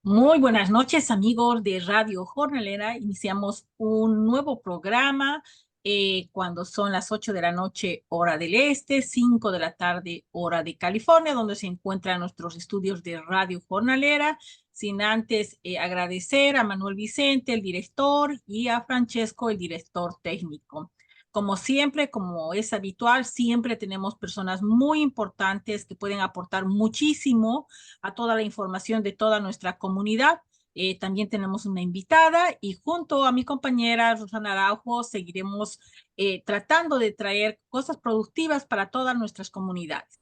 Muy buenas noches, amigos de Radio Jornalera. Iniciamos un nuevo programa cuando son las 8 de la noche, hora del este, 5 de la tarde, hora de California, donde se encuentran nuestros estudios de Radio Jornalera. Sin antes agradecer a Manuel Vicente, el director, y a Francesco, el director técnico. Como siempre, como es habitual, siempre tenemos personas muy importantes que pueden aportar muchísimo a toda la información de toda nuestra comunidad. También tenemos una invitada y junto a mi compañera Rosana Araujo seguiremos tratando de traer cosas productivas para todas nuestras comunidades.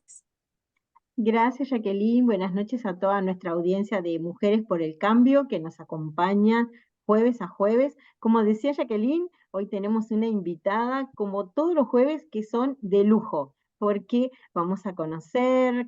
Gracias, Jacqueline. Buenas noches a toda nuestra audiencia de Mujeres por el Cambio que nos acompañan jueves a jueves. Como decía Jacqueline, hoy tenemos una invitada, como todos los jueves, que son de lujo, porque vamos a conocer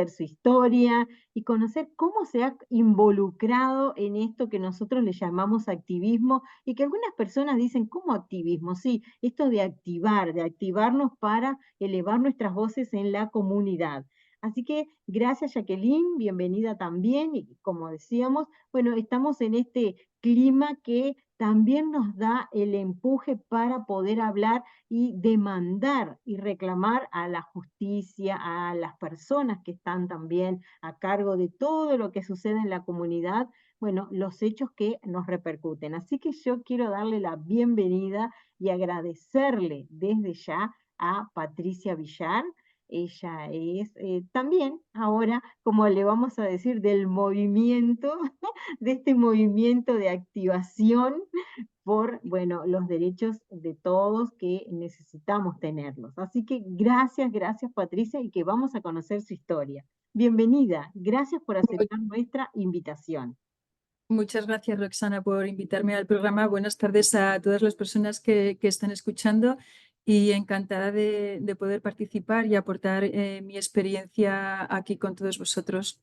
su historia y conocer cómo se ha involucrado en esto que nosotros le llamamos activismo y que algunas personas dicen, ¿cómo activismo? Sí, esto de activarnos para elevar nuestras voces en la comunidad. Así que gracias, Jacqueline, bienvenida también. Y como decíamos, bueno, estamos en este clima que también nos da el empuje para poder hablar y demandar y reclamar a la justicia, a las personas que están también a cargo de todo lo que sucede en la comunidad, bueno, los hechos que nos repercuten. Así que yo quiero darle la bienvenida y agradecerle desde ya a Patricia Villar. Ella es también ahora, como le vamos a decir, del movimiento, de este movimiento de activación por, bueno, los derechos de todos que necesitamos tenerlos. Así que gracias Patricia y que vamos a conocer su historia. Bienvenida, gracias por aceptar nuestra invitación. Muchas gracias, Roxana, por invitarme al programa. Buenas tardes a todas las personas que están escuchando y encantada de poder participar y aportar mi experiencia aquí con todos vosotros.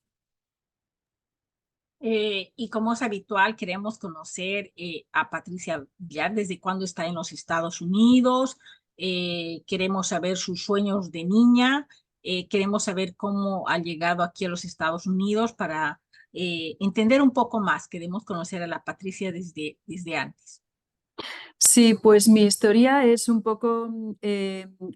Y como es habitual, queremos conocer a Patricia Villar desde cuándo está en los Estados Unidos. Queremos saber sus sueños de niña. Queremos saber cómo ha llegado aquí a los Estados Unidos para entender un poco más. Queremos conocer a la Patricia desde antes. Sí, pues mi historia es un poco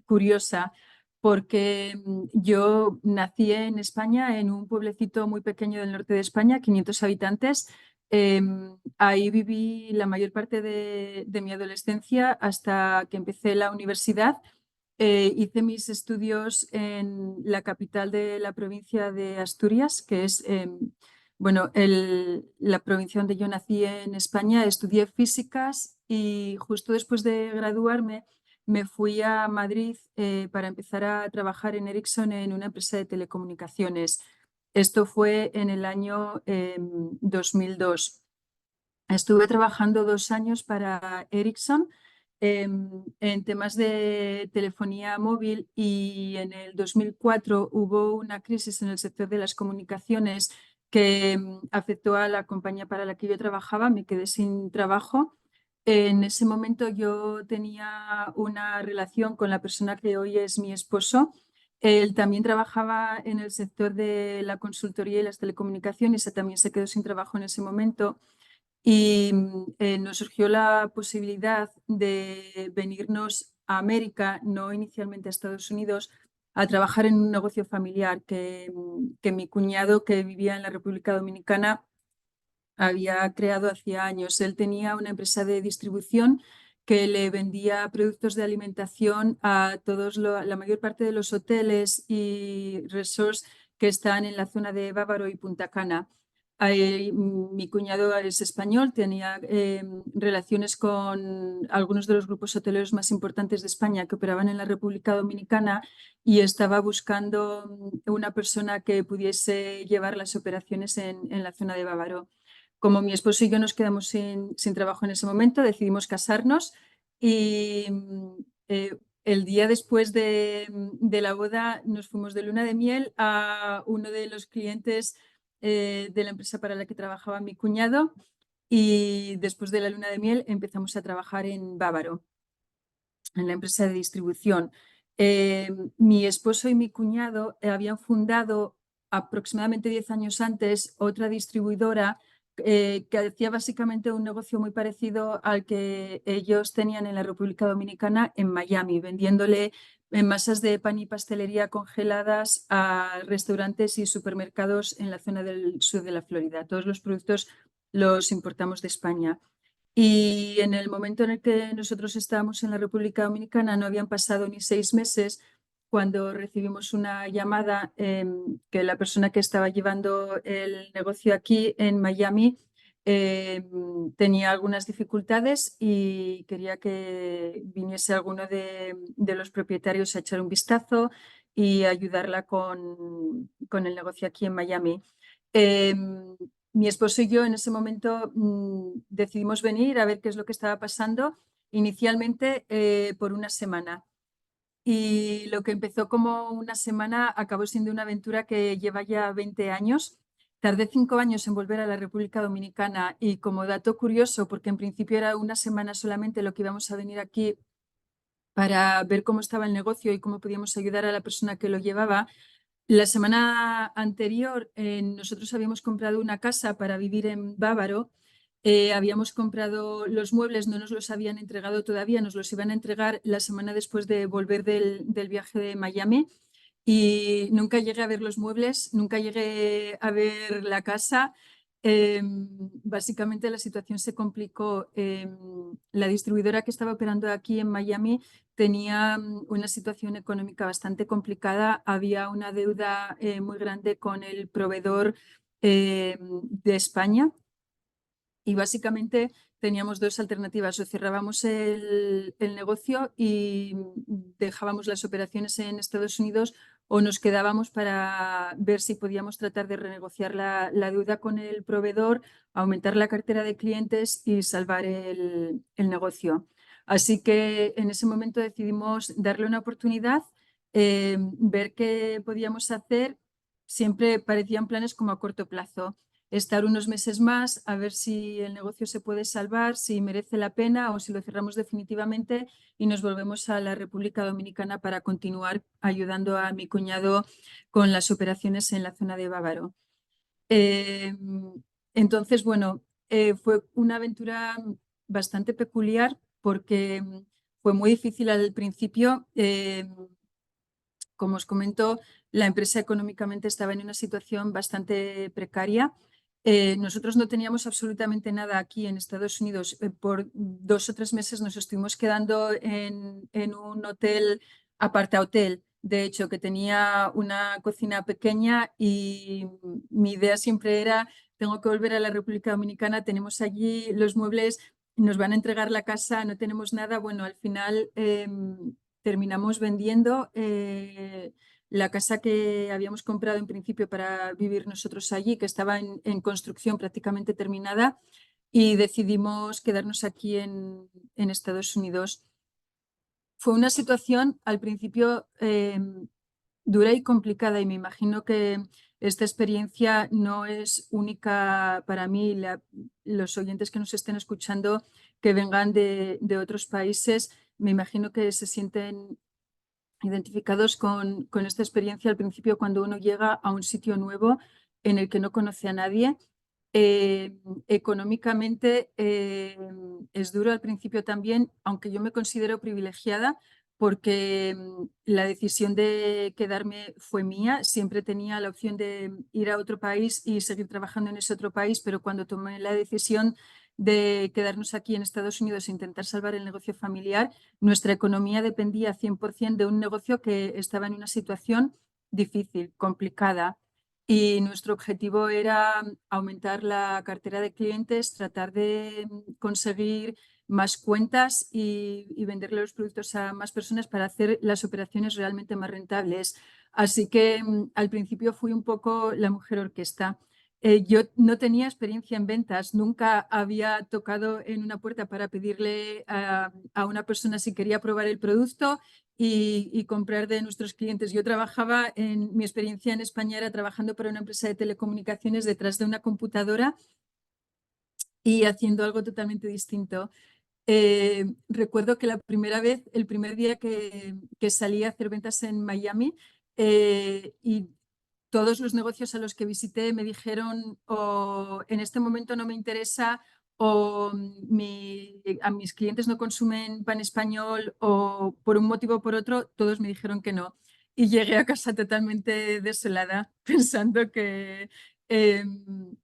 curiosa porque yo nací en España, en un pueblecito muy pequeño del norte de España, 500 habitantes. Ahí viví la mayor parte de mi adolescencia hasta que empecé la universidad. Hice mis estudios en la capital de la provincia de Asturias, que es bueno, la provincia donde yo nací en España. Estudié físicas y justo después de graduarme me fui a Madrid para empezar a trabajar en Ericsson en una empresa de telecomunicaciones. Esto fue en el año 2002. Estuve trabajando 2 años para Ericsson en temas de telefonía móvil y en el 2004 hubo una crisis en el sector de las comunicaciones que afectó a la compañía para la que yo trabajaba. Me quedé sin trabajo. En ese momento yo tenía una relación con la persona que hoy es mi esposo. Él también trabajaba en el sector de la consultoría y las telecomunicaciones y también se quedó sin trabajo en ese momento. Y nos surgió la posibilidad de venirnos a América, no inicialmente a Estados Unidos, a trabajar en un negocio familiar que mi cuñado, que vivía en la República Dominicana, había creado hacía años. Él tenía una empresa de distribución que le vendía productos de alimentación a la mayor parte de los hoteles y resorts que están en la zona de Bávaro y Punta Cana. Mi cuñado es español, tenía relaciones con algunos de los grupos hoteleros más importantes de España que operaban en la República Dominicana y estaba buscando una persona que pudiese llevar las operaciones en la zona de Bávaro. Como mi esposo y yo nos quedamos sin trabajo en ese momento, decidimos casarnos y el día después de la boda nos fuimos de luna de miel a uno de los clientes de la empresa para la que trabajaba mi cuñado, y después de la luna de miel empezamos a trabajar en Bávaro, en la empresa de distribución. Mi esposo y mi cuñado habían fundado aproximadamente 10 años antes otra distribuidora que hacía básicamente un negocio muy parecido al que ellos tenían en la República Dominicana, en Miami, vendiéndole masas de pan y pastelería congeladas a restaurantes y supermercados en la zona del sur de la Florida. Todos los productos los importamos de España. Y en el momento en el que nosotros estábamos en la República Dominicana, no habían pasado ni 6 meses cuando recibimos una llamada que la persona que estaba llevando el negocio aquí en Miami tenía algunas dificultades y quería que viniese alguno de los propietarios a echar un vistazo y ayudarla con el negocio aquí en Miami. Mi esposo y yo en ese momento decidimos venir a ver qué es lo que estaba pasando, inicialmente por una semana. Y lo que empezó como una semana acabó siendo una aventura que lleva ya 20 años. Tardé 5 años en volver a la República Dominicana y como dato curioso, porque en principio era una semana solamente lo que íbamos a venir aquí para ver cómo estaba el negocio y cómo podíamos ayudar a la persona que lo llevaba. La semana anterior nosotros habíamos comprado una casa para vivir en Bávaro. Habíamos comprado los muebles, no nos los habían entregado todavía, nos los iban a entregar la semana después de volver del viaje de Miami. Y nunca llegué a ver los muebles, nunca llegué a ver la casa. Básicamente la situación se complicó. La distribuidora que estaba operando aquí en Miami tenía una situación económica bastante complicada. Había una deuda muy grande con el proveedor de España y básicamente teníamos dos alternativas: o cerrábamos el negocio y dejábamos las operaciones en Estados Unidos, o nos quedábamos para ver si podíamos tratar de renegociar la deuda con el proveedor, aumentar la cartera de clientes y salvar el negocio. Así que en ese momento decidimos darle una oportunidad, ver qué podíamos hacer. Siempre parecían planes como a corto plazo: estar unos meses más a ver si el negocio se puede salvar, si merece la pena o si lo cerramos definitivamente y nos volvemos a la República Dominicana para continuar ayudando a mi cuñado con las operaciones en la zona de Bávaro. Eh, entonces, bueno, fue una aventura bastante peculiar porque fue muy difícil al principio. Como os comento, la empresa económicamente estaba en una situación bastante precaria. Nosotros no teníamos absolutamente nada aquí en Estados Unidos. Por 2 o 3 meses nos estuvimos quedando en un hotel, aparta hotel, de hecho, que tenía una cocina pequeña, y mi idea siempre era: tengo que volver a la República Dominicana, tenemos allí los muebles, nos van a entregar la casa, no tenemos nada. Bueno, al final terminamos vendiendo la casa que habíamos comprado en principio para vivir nosotros allí, que estaba en construcción prácticamente terminada, y decidimos quedarnos aquí en Estados Unidos. Fue una situación al principio dura y complicada, y me imagino que esta experiencia no es única para mí. Los oyentes que nos estén escuchando que vengan de otros países, me imagino que se sienten identificados con esta experiencia al principio, cuando uno llega a un sitio nuevo en el que no conoce a nadie. Económicamente es duro al principio también, aunque yo me considero privilegiada porque la decisión de quedarme fue mía. Siempre tenía la opción de ir a otro país y seguir trabajando en ese otro país, pero cuando tomé la decisión de quedarnos aquí en Estados Unidos e intentar salvar el negocio familiar, nuestra economía dependía 100% de un negocio que estaba en una situación difícil, complicada. Y nuestro objetivo era aumentar la cartera de clientes, tratar de conseguir más cuentas y venderle los productos a más personas para hacer las operaciones realmente más rentables. Así que al principio fui un poco la mujer orquesta. Yo no tenía experiencia en ventas, nunca había tocado en una puerta para pedirle a una persona si quería probar el producto y comprar de nuestros clientes. Yo trabajaba, mi experiencia en España era trabajando para una empresa de telecomunicaciones detrás de una computadora y haciendo algo totalmente distinto. Recuerdo que la primera vez, el primer día que salí a hacer ventas en Miami, y todos los negocios a los que visité me dijeron o en este momento no me interesa o a mis clientes no consumen pan español o por un motivo o por otro, todos me dijeron que no. Y llegué a casa totalmente desolada, pensando que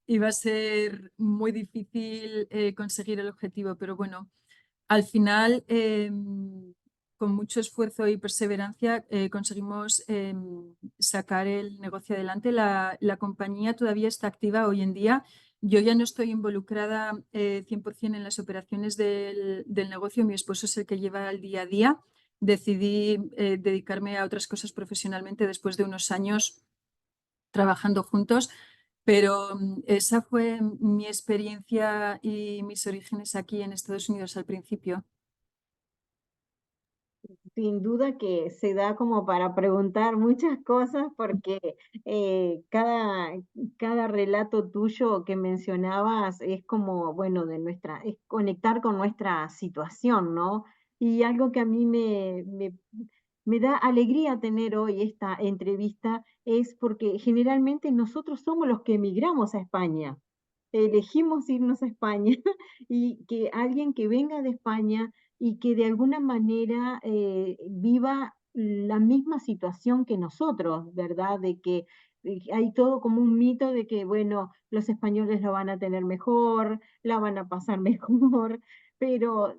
iba a ser muy difícil conseguir el objetivo, pero bueno, al final, con mucho esfuerzo y perseverancia, conseguimos sacar el negocio adelante. La compañía todavía está activa hoy en día. Yo ya no estoy involucrada 100% en las operaciones del negocio. Mi esposo es el que lleva el día a día. Decidí dedicarme a otras cosas profesionalmente después de unos años trabajando juntos, pero esa fue mi experiencia y mis orígenes aquí en Estados Unidos al principio. Sin duda que se da como para preguntar muchas cosas porque cada relato tuyo que mencionabas es como, bueno, es conectar con nuestra situación, ¿no? Y algo que a mí me da alegría tener hoy esta entrevista es porque generalmente nosotros somos los que emigramos a España. Elegimos irnos a España y que alguien que venga de España y que de alguna manera viva la misma situación que nosotros, ¿verdad? De que hay todo como un mito de que, bueno, los españoles lo van a tener mejor, la van a pasar mejor, pero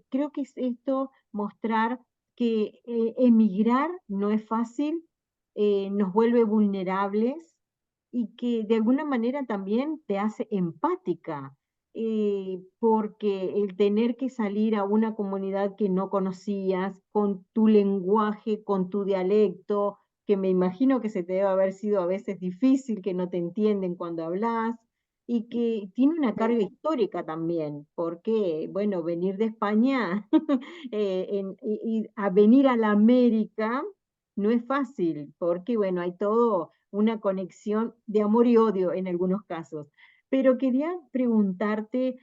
creo que es esto mostrar que emigrar no es fácil, nos vuelve vulnerables y que de alguna manera también te hace empática, porque el tener que salir a una comunidad que no conocías, con tu lenguaje, con tu dialecto, que me imagino que se te debe haber sido a veces difícil, que no te entienden cuando hablas, y que tiene una carga histórica también, porque, bueno, venir de España y a venir a la América no es fácil, porque, bueno, hay todo una conexión de amor y odio en algunos casos. Pero quería preguntarte,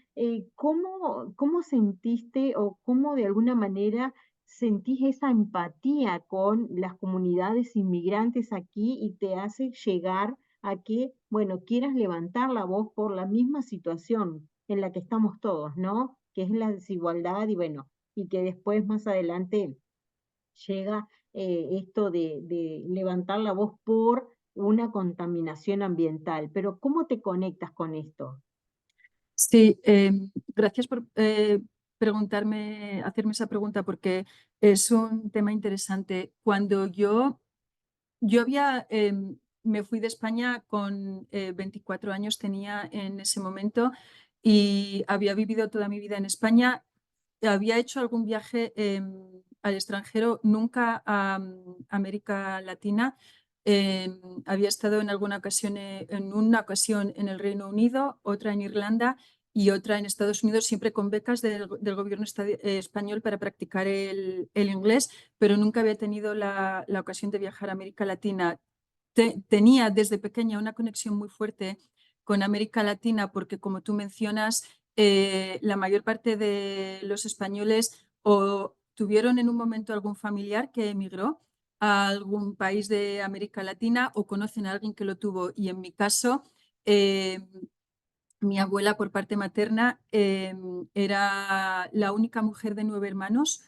¿cómo sentiste o cómo de alguna manera sentís esa empatía con las comunidades inmigrantes aquí y te hace llegar a que, bueno, quieras levantar la voz por la misma situación en la que estamos todos, ¿no? Que es la desigualdad y bueno, y que después más adelante llega esto de levantar la voz por una contaminación ambiental. Pero ¿cómo te conectas con esto? Sí, gracias por hacerme esa pregunta porque es un tema interesante. Cuando yo me fui de España con 24 años, tenía en ese momento y había vivido toda mi vida en España. Había hecho algún viaje al extranjero, nunca a América Latina. Había estado en una ocasión en el Reino Unido, otra en Irlanda y otra en Estados Unidos, siempre con becas del gobierno español para practicar el inglés, pero nunca había tenido la ocasión de viajar a América Latina. Tenía desde pequeña una conexión muy fuerte con América Latina porque, como tú mencionas, la mayor parte de los españoles o tuvieron en un momento algún familiar que emigró a algún país de América Latina o conocen a alguien que lo tuvo. Y en mi caso, eh, mi abuela por parte materna era la única mujer de 9 hermanos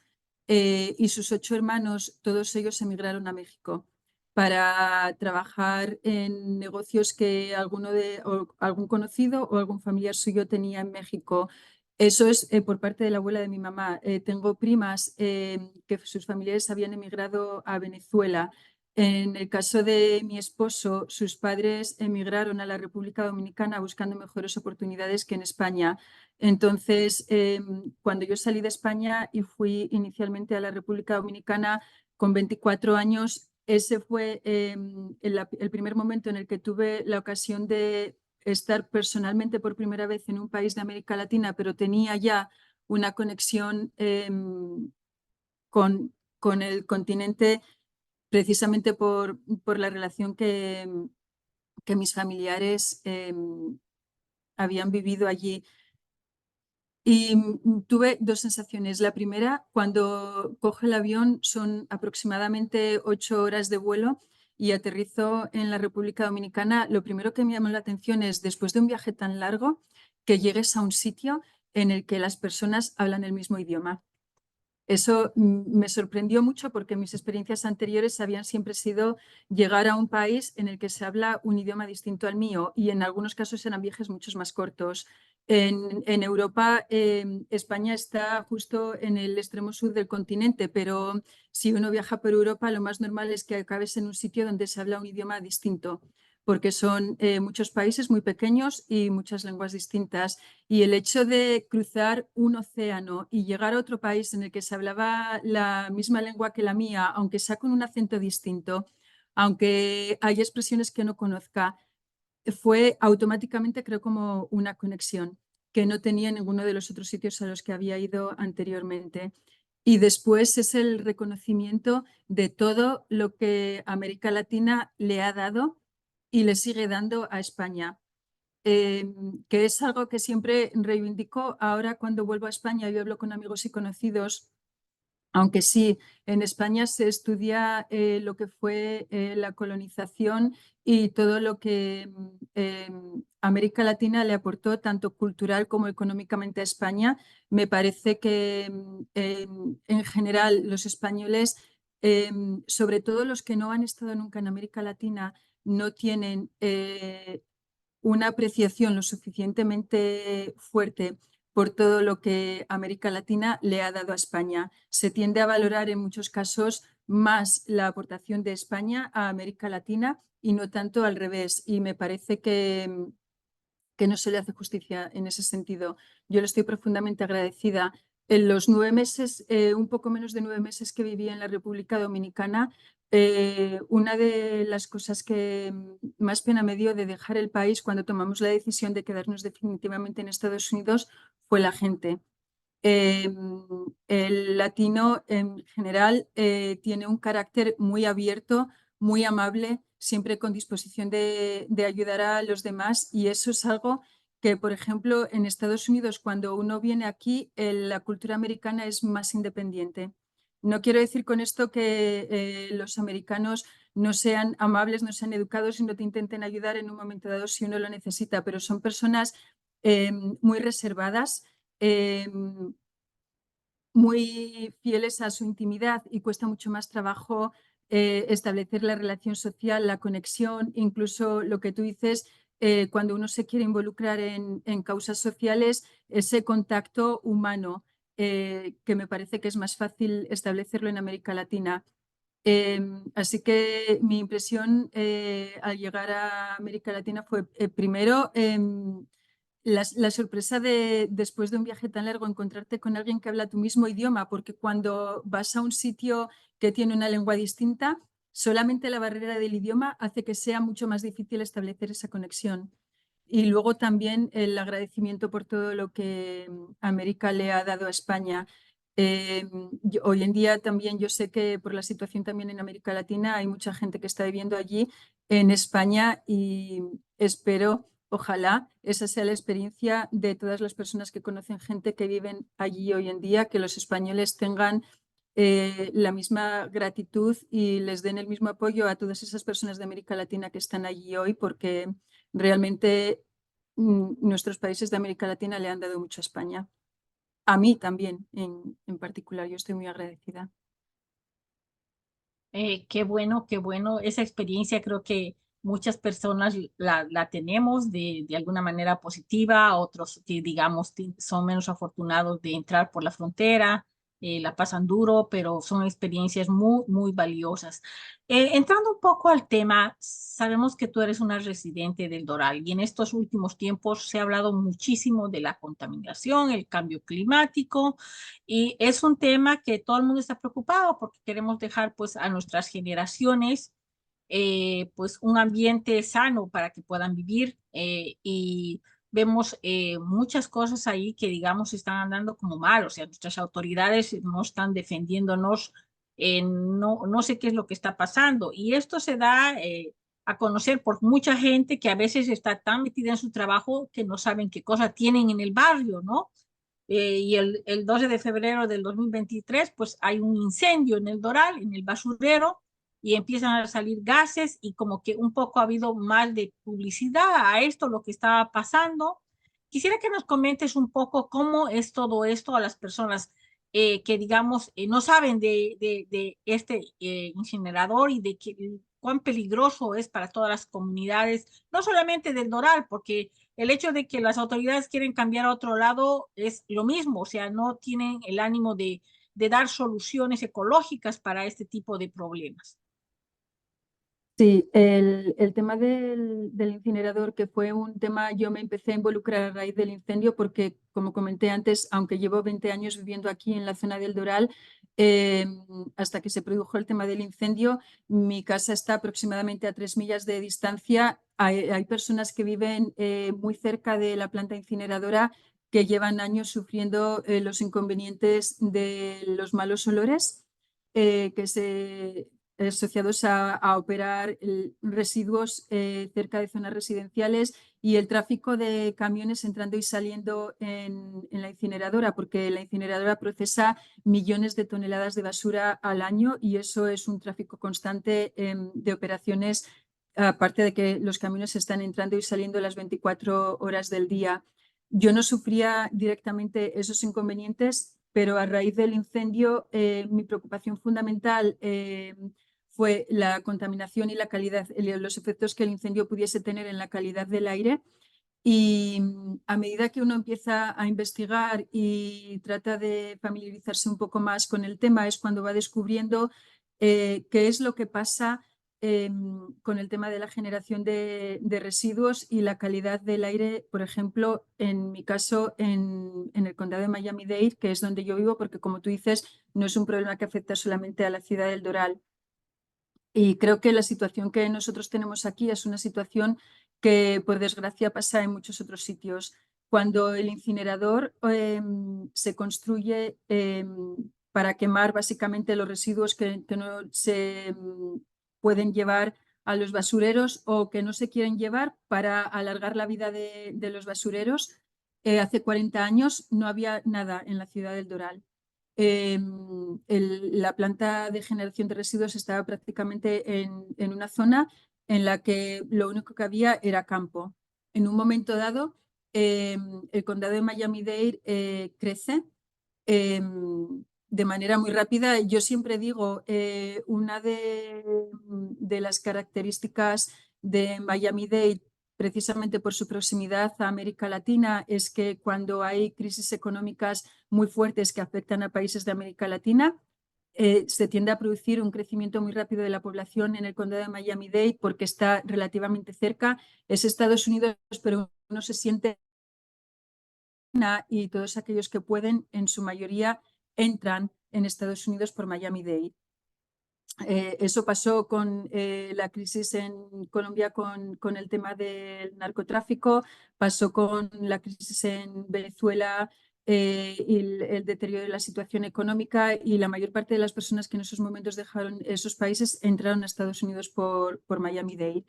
y sus 8 hermanos, todos ellos emigraron a México para trabajar en negocios que algún conocido o algún familiar suyo tenía en México. Eso es por parte de la abuela de mi mamá. Tengo primas que sus familiares habían emigrado a Venezuela. En el caso de mi esposo, sus padres emigraron a la República Dominicana buscando mejores oportunidades que en España. Entonces, cuando yo salí de España y fui inicialmente a la República Dominicana con 24 años, ese fue el primer momento en el que tuve la ocasión de estar personalmente por primera vez en un país de América Latina, pero tenía ya una conexión con el continente precisamente por la relación que mis familiares habían vivido allí. Y tuve dos sensaciones. La primera, cuando coge el avión, son aproximadamente 8 horas de vuelo y aterrizo en la República Dominicana, lo primero que me llamó la atención es, después de un viaje tan largo, que llegues a un sitio en el que las personas hablan el mismo idioma. Eso me sorprendió mucho porque mis experiencias anteriores habían siempre sido llegar a un país en el que se habla un idioma distinto al mío y en algunos casos eran viajes muchos más cortos. En Europa, España está justo en el extremo sur del continente, pero si uno viaja por Europa, lo más normal es que acabes en un sitio donde se habla un idioma distinto, porque son muchos países muy pequeños y muchas lenguas distintas. Y el hecho de cruzar un océano y llegar a otro país en el que se hablaba la misma lengua que la mía, aunque sea con un acento distinto, aunque hay expresiones que no conozca, fue automáticamente, creo, como una conexión que no tenía en ninguno de los otros sitios a los que había ido anteriormente. Y después es el reconocimiento de todo lo que América Latina le ha dado y le sigue dando a España. Que es algo que siempre reivindico ahora cuando vuelvo a España y hablo con amigos y conocidos, aunque sí, en España se estudia lo que fue la colonización y todo lo que América Latina le aportó, tanto cultural como económicamente a España. Me parece que en general los españoles, sobre todo los que no han estado nunca en América Latina, no tienen una apreciación lo suficientemente fuerte por todo lo que América Latina le ha dado a España. Se tiende a valorar en muchos casos más la aportación de España a América Latina y no tanto al revés. Y me parece que no se le hace justicia en ese sentido. Yo le estoy profundamente agradecida. En los 9 meses, un poco menos de 9 meses que viví en la República Dominicana, una de las cosas que más pena me dio de dejar el país cuando tomamos la decisión de quedarnos definitivamente en Estados Unidos fue la gente. El latino en general tiene un carácter muy abierto, muy amable, siempre con disposición de ayudar a los demás y eso es algo que, por ejemplo, en Estados Unidos, cuando uno viene aquí, la cultura americana es más independiente. No quiero decir con esto que los americanos no sean amables, no sean educados y no te intenten ayudar en un momento dado si uno lo necesita, pero son personas muy reservadas, muy fieles a su intimidad y cuesta mucho más trabajo establecer la relación social, la conexión, incluso lo que tú dices, cuando uno se quiere involucrar en causas sociales, ese contacto humano, que me parece que es más fácil establecerlo en América Latina. Así que mi impresión al llegar a América Latina fue primero la sorpresa de después de un viaje tan largo encontrarte con alguien que habla tu mismo idioma, porque cuando vas a un sitio que tiene una lengua distinta, solamente la barrera del idioma hace que sea mucho más difícil establecer esa conexión. Y luego también el agradecimiento por todo lo que América le ha dado a España. Hoy en día también yo sé que por la situación también en América Latina hay mucha gente que está viviendo allí en España y espero, ojalá, esa sea la experiencia de todas las personas que conocen gente que viven allí hoy en día, que los españoles tengan la misma gratitud y les den el mismo apoyo a todas esas personas de América Latina que están allí hoy, porque realmente nuestros países de América Latina le han dado mucho a España. A mí también, en particular, yo estoy muy agradecida. Qué bueno, qué bueno. Esa experiencia creo que muchas personas la tenemos de alguna manera positiva, otros que digamos son menos afortunados de entrar por la frontera, la pasan duro, pero son experiencias muy, muy valiosas. Entrando un poco al tema, sabemos que tú eres una residente del Doral y en estos últimos tiempos se ha hablado muchísimo de la contaminación, el cambio climático. Y es un tema que todo el mundo está preocupado porque queremos dejar pues a nuestras generaciones pues un ambiente sano para que puedan vivir y vemos muchas cosas ahí que digamos están andando como mal, o sea, nuestras autoridades no están defendiéndonos, no sé qué es lo que está pasando y esto se da a conocer por mucha gente que a veces está tan metida en su trabajo que no saben qué cosas tienen en el barrio, ¿no? Y el 12 de febrero del 2023, pues hay un incendio en el Doral, en el basurero, y empiezan a salir gases y como que un poco ha habido mal de publicidad a esto, lo que estaba pasando. Quisiera que nos comentes un poco cómo es todo esto a las personas que, digamos, no saben de este incinerador y de cuán peligroso es para todas las comunidades, no solamente del Doral, porque el hecho de que las autoridades quieren cambiar a otro lado es lo mismo, o sea, no tienen el ánimo de dar soluciones ecológicas para este tipo de problemas. Sí, el tema del incinerador, que fue un tema, yo me empecé a involucrar a raíz del incendio porque, como comenté antes, aunque llevo 20 años viviendo aquí en la zona del Doral, eh, hasta que se produjo el tema del incendio, mi casa está aproximadamente a 3 millas de distancia. Hay personas que viven muy cerca de la planta incineradora que llevan años sufriendo los inconvenientes de los malos olores que se asociados a operar residuos cerca de zonas residenciales y el tráfico de camiones entrando y saliendo en la incineradora, porque la incineradora procesa millones de toneladas de basura al año y eso es un tráfico constante de operaciones, aparte de que los camiones están entrando y saliendo las 24 horas del día. Yo no sufría directamente esos inconvenientes, pero a raíz del incendio mi preocupación fundamental fue la contaminación y la calidad, los efectos que el incendio pudiese tener en la calidad del aire. Y a medida que uno empieza a investigar y trata de familiarizarse un poco más con el tema, es cuando va descubriendo qué es lo que pasa con el tema de la generación de residuos y la calidad del aire, por ejemplo, en mi caso, en el condado de Miami-Dade, que es donde yo vivo, porque como tú dices, no es un problema que afecta solamente a la ciudad del Doral. Y creo que la situación que nosotros tenemos aquí es una situación que, por desgracia, pasa en muchos otros sitios. Cuando el incinerador se construye para quemar básicamente los residuos que no se pueden llevar a los basureros o que no se quieren llevar para alargar la vida de los basureros, hace 40 años no había nada en la ciudad del Doral. La planta de generación de residuos estaba prácticamente en una zona en la que lo único que había era campo. En un momento dado, el condado de Miami-Dade crece de manera muy rápida. Yo siempre digo, una de las características de Miami-Dade, precisamente por su proximidad a América Latina, es que cuando hay crisis económicas muy fuertes que afectan a países de América Latina, se tiende a producir un crecimiento muy rápido de la población en el condado de Miami-Dade porque está relativamente cerca. Es Estados Unidos, pero uno se siente y todos aquellos que pueden, en su mayoría, entran en Estados Unidos por Miami-Dade. Eso pasó con la crisis en Colombia con el tema del narcotráfico, pasó con la crisis en Venezuela y el deterioro de la situación económica, y la mayor parte de las personas que en esos momentos dejaron esos países entraron a Estados Unidos por Miami-Dade.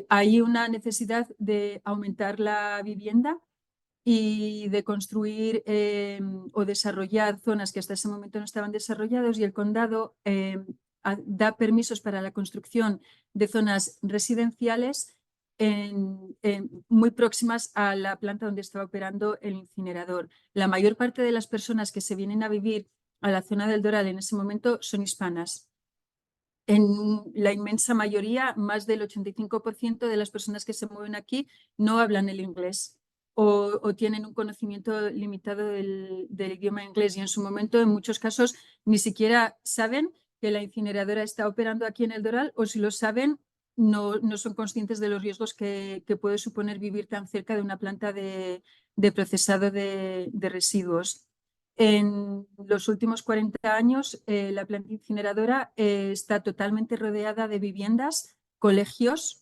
Hay una necesidad de aumentar la vivienda y de construir o desarrollar zonas que hasta ese momento no estaban desarrolladas, y el condado da permisos para la construcción de zonas residenciales muy próximas a la planta donde estaba operando el incinerador. La mayor parte de las personas que se vienen a vivir a la zona del Doral en ese momento son hispanas. En la inmensa mayoría, más del 85% de las personas que se mueven aquí no hablan el inglés o tienen un conocimiento limitado del idioma inglés, y en su momento, en muchos casos, ni siquiera saben que la incineradora está operando aquí en el Doral, o si lo saben, no son conscientes de los riesgos que puede suponer vivir tan cerca de una planta de procesado de residuos. En los últimos 40 años, la planta incineradora está totalmente rodeada de viviendas, colegios,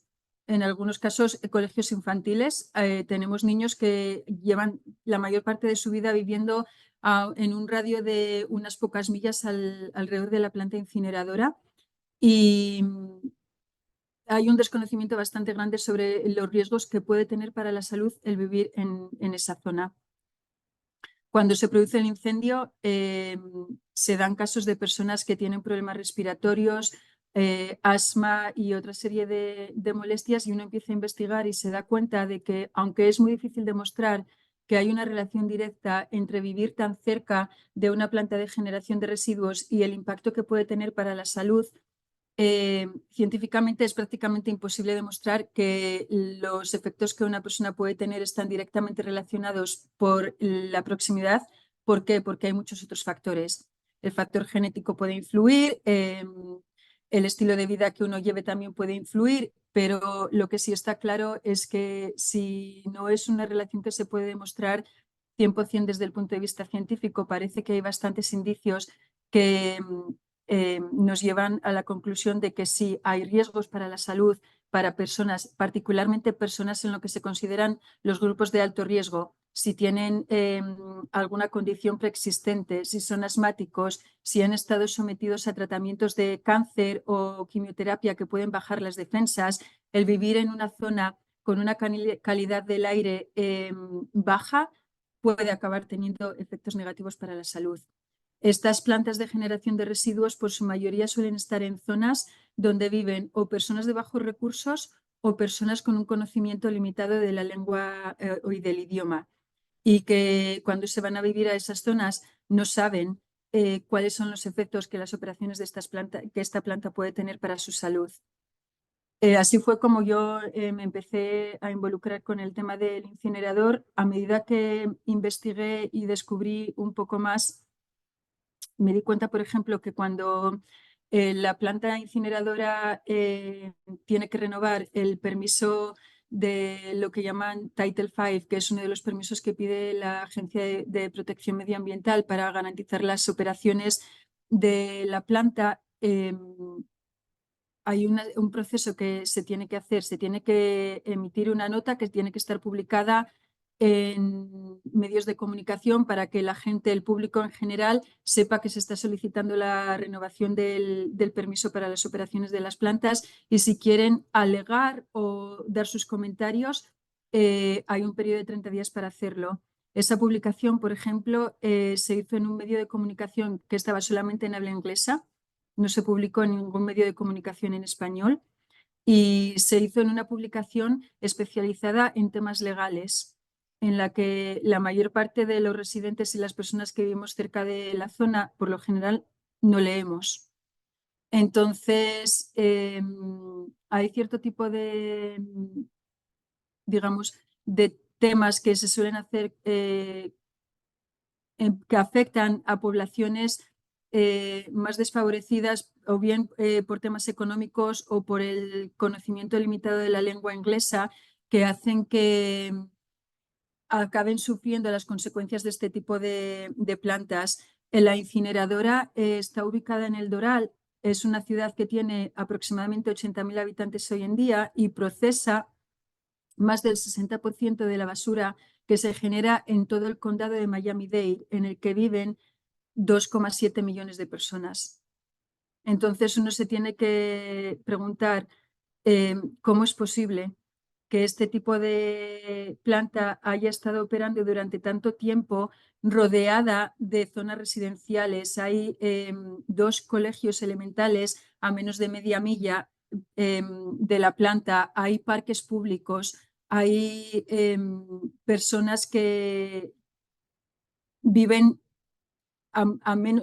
en algunos casos colegios infantiles. Tenemos niños que llevan la mayor parte de su vida viviendo en un radio de unas pocas millas alrededor de la planta incineradora, y hay un desconocimiento bastante grande sobre los riesgos que puede tener para la salud el vivir en esa zona. Cuando se produce el incendio, se dan casos de personas que tienen problemas respiratorios asma y otra serie de molestias, y uno empieza a investigar y se da cuenta de que, aunque es muy difícil demostrar que hay una relación directa entre vivir tan cerca de una planta de generación de residuos y el impacto que puede tener para la salud, científicamente es prácticamente imposible demostrar que los efectos que una persona puede tener están directamente relacionados por la proximidad. ¿Por qué? Porque hay muchos otros factores. El factor genético puede influir, el estilo de vida que uno lleve también puede influir, pero lo que sí está claro es que si no es una relación que se puede demostrar 100% desde el punto de vista científico, parece que hay bastantes indicios que nos llevan a la conclusión de que sí hay riesgos para la salud para personas, particularmente personas en lo que se consideran los grupos de alto riesgo, si tienen alguna condición preexistente, si son asmáticos, si han estado sometidos a tratamientos de cáncer o quimioterapia que pueden bajar las defensas. El vivir en una zona con una calidad del aire baja puede acabar teniendo efectos negativos para la salud. Estas plantas de generación de residuos, por su mayoría, suelen estar en zonas donde viven o personas de bajos recursos o personas con un conocimiento limitado de la lengua y del idioma, y que cuando se van a vivir a esas zonas no saben cuáles son los efectos que las operaciones de que esta planta puede tener para su salud. Así fue como yo me empecé a involucrar con el tema del incinerador. A medida que investigué y descubrí un poco más, me di cuenta, por ejemplo, que cuando la planta incineradora tiene que renovar el permiso de lo que llaman Title V, que es uno de los permisos que pide la Agencia de Protección Medioambiental para garantizar las operaciones de la planta, hay un proceso que se tiene que hacer, se tiene que emitir una nota que tiene que estar publicada en medios de comunicación para que la gente, el público en general, sepa que se está solicitando la renovación del permiso para las operaciones de las plantas, y si quieren alegar o dar sus comentarios, hay un periodo de 30 días para hacerlo. Esa publicación, por ejemplo, se hizo en un medio de comunicación que estaba solamente en habla inglesa, no se publicó en ningún medio de comunicación en español, y se hizo en una publicación especializada en temas legales, en la que la mayor parte de los residentes y las personas que vivimos cerca de la zona, por lo general, no leemos. Entonces, hay cierto tipo de, digamos, de temas que se suelen hacer que afectan a poblaciones más desfavorecidas, o bien por temas económicos o por el conocimiento limitado de la lengua inglesa, que hacen que acaben sufriendo las consecuencias de este tipo de plantas. La incineradora está ubicada en El Doral. Es una ciudad que tiene aproximadamente 80.000 habitantes hoy en día y procesa más del 60% de la basura que se genera en todo el condado de Miami-Dade, en el que viven 2,7 millones de personas. Entonces uno se tiene que preguntar cómo es posible que este tipo de planta haya estado operando durante tanto tiempo rodeada de zonas residenciales. Hay 2 colegios elementales a menos de media milla de la planta, hay parques públicos, hay personas que viven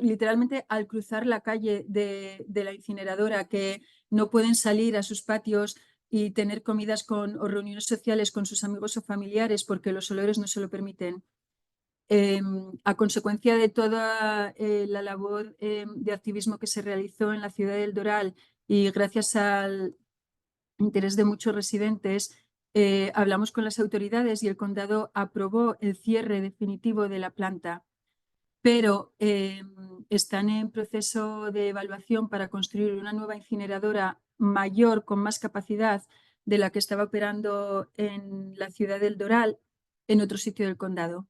literalmente al cruzar la calle de la incineradora, que no pueden salir a sus patios y tener comidas o reuniones sociales con sus amigos o familiares porque los olores no se lo permiten. A consecuencia de toda la labor de activismo que se realizó en la ciudad del Doral, y gracias al interés de muchos residentes, hablamos con las autoridades y el condado aprobó el cierre definitivo de la planta, pero están en proceso de evaluación para construir una nueva incineradora mayor, con más capacidad de la que estaba operando en la ciudad del Doral, en otro sitio del condado.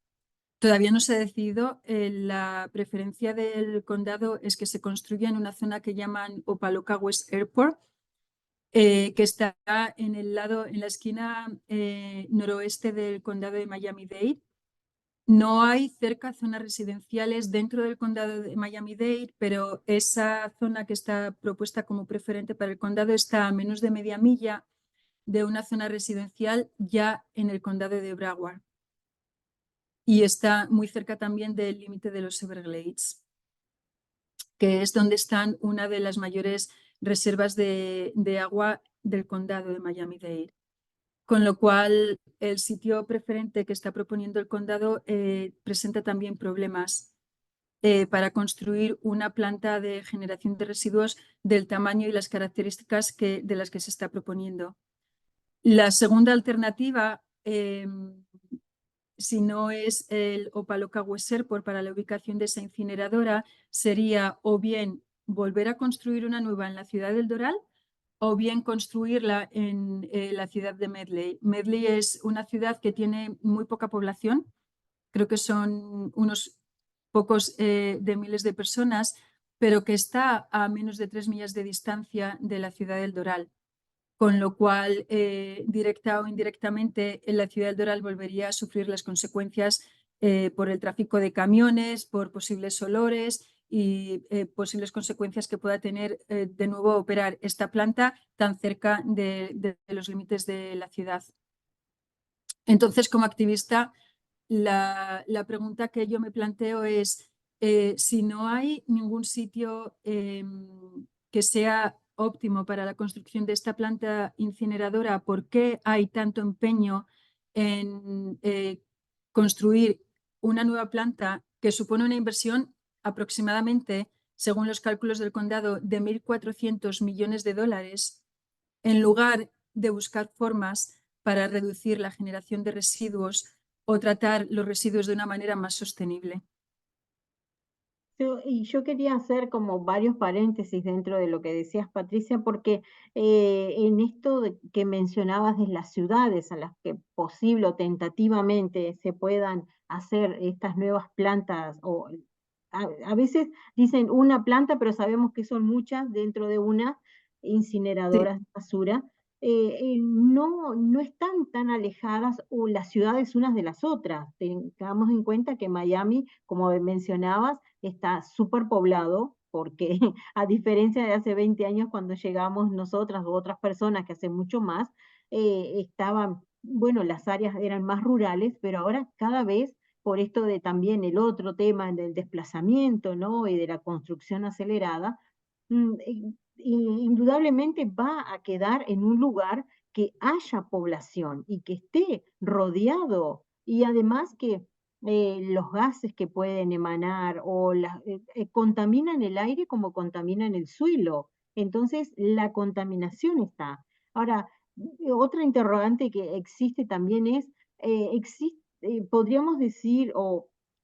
Todavía no se ha decidido. La preferencia del condado es que se construya en una zona que llaman Opa-locka West Airport, que está en la esquina noroeste del condado de Miami-Dade. No hay cerca zonas residenciales dentro del condado de Miami-Dade, pero esa zona que está propuesta como preferente para el condado está a menos de media milla de una zona residencial ya en el condado de Broward. Y está muy cerca también del límite de los Everglades, que es donde están una de las mayores reservas de agua del condado de Miami-Dade. Con lo cual, el sitio preferente que está proponiendo el condado presenta también problemas para construir una planta de generación de residuos del tamaño y las características de las que se está proponiendo. La segunda alternativa, si no es el Opa-locka-West Airport para la ubicación de esa incineradora, sería o bien volver a construir una nueva en la ciudad del Doral o bien construirla en la ciudad de Medley. Medley es una ciudad que tiene muy poca población, creo que son unos pocos de miles de personas, pero que está a menos de 3 millas de distancia de la ciudad del Doral, con lo cual, directa o indirectamente, en la ciudad del Doral volvería a sufrir las consecuencias por el tráfico de camiones, por posibles olores y posibles consecuencias que pueda tener de nuevo operar esta planta tan cerca de los límites de la ciudad. Entonces, como activista, la pregunta que yo me planteo es, si no hay ningún sitio que sea óptimo para la construcción de esta planta incineradora, ¿por qué hay tanto empeño en construir una nueva planta que supone una inversión aproximadamente, según los cálculos del condado, de 1.400 millones de dólares, en lugar de buscar formas para reducir la generación de residuos o tratar los residuos de una manera más sostenible? Y yo quería hacer como varios paréntesis dentro de lo que decías, Patricia, porque en esto que mencionabas de las ciudades a las que posible o tentativamente se puedan hacer estas nuevas plantas, o a veces dicen una planta, pero sabemos que son muchas dentro de una Sí, incineradora de basura. No están tan alejadas o las ciudades unas de las otras. Tengamos en cuenta que Miami, como mencionabas, está súper poblado, porque a diferencia de hace 20 años cuando llegamos nosotras u otras personas que hace mucho más, estaban, bueno, las áreas eran más rurales, pero ahora cada vez por esto de también el otro tema del desplazamiento, ¿no? Y de la construcción acelerada, indudablemente va a quedar en un lugar que haya población y que esté rodeado y además que los gases que pueden emanar contaminan el aire como contaminan el suelo. Entonces, la contaminación está. Ahora, otra interrogante que existe también es, podríamos decir,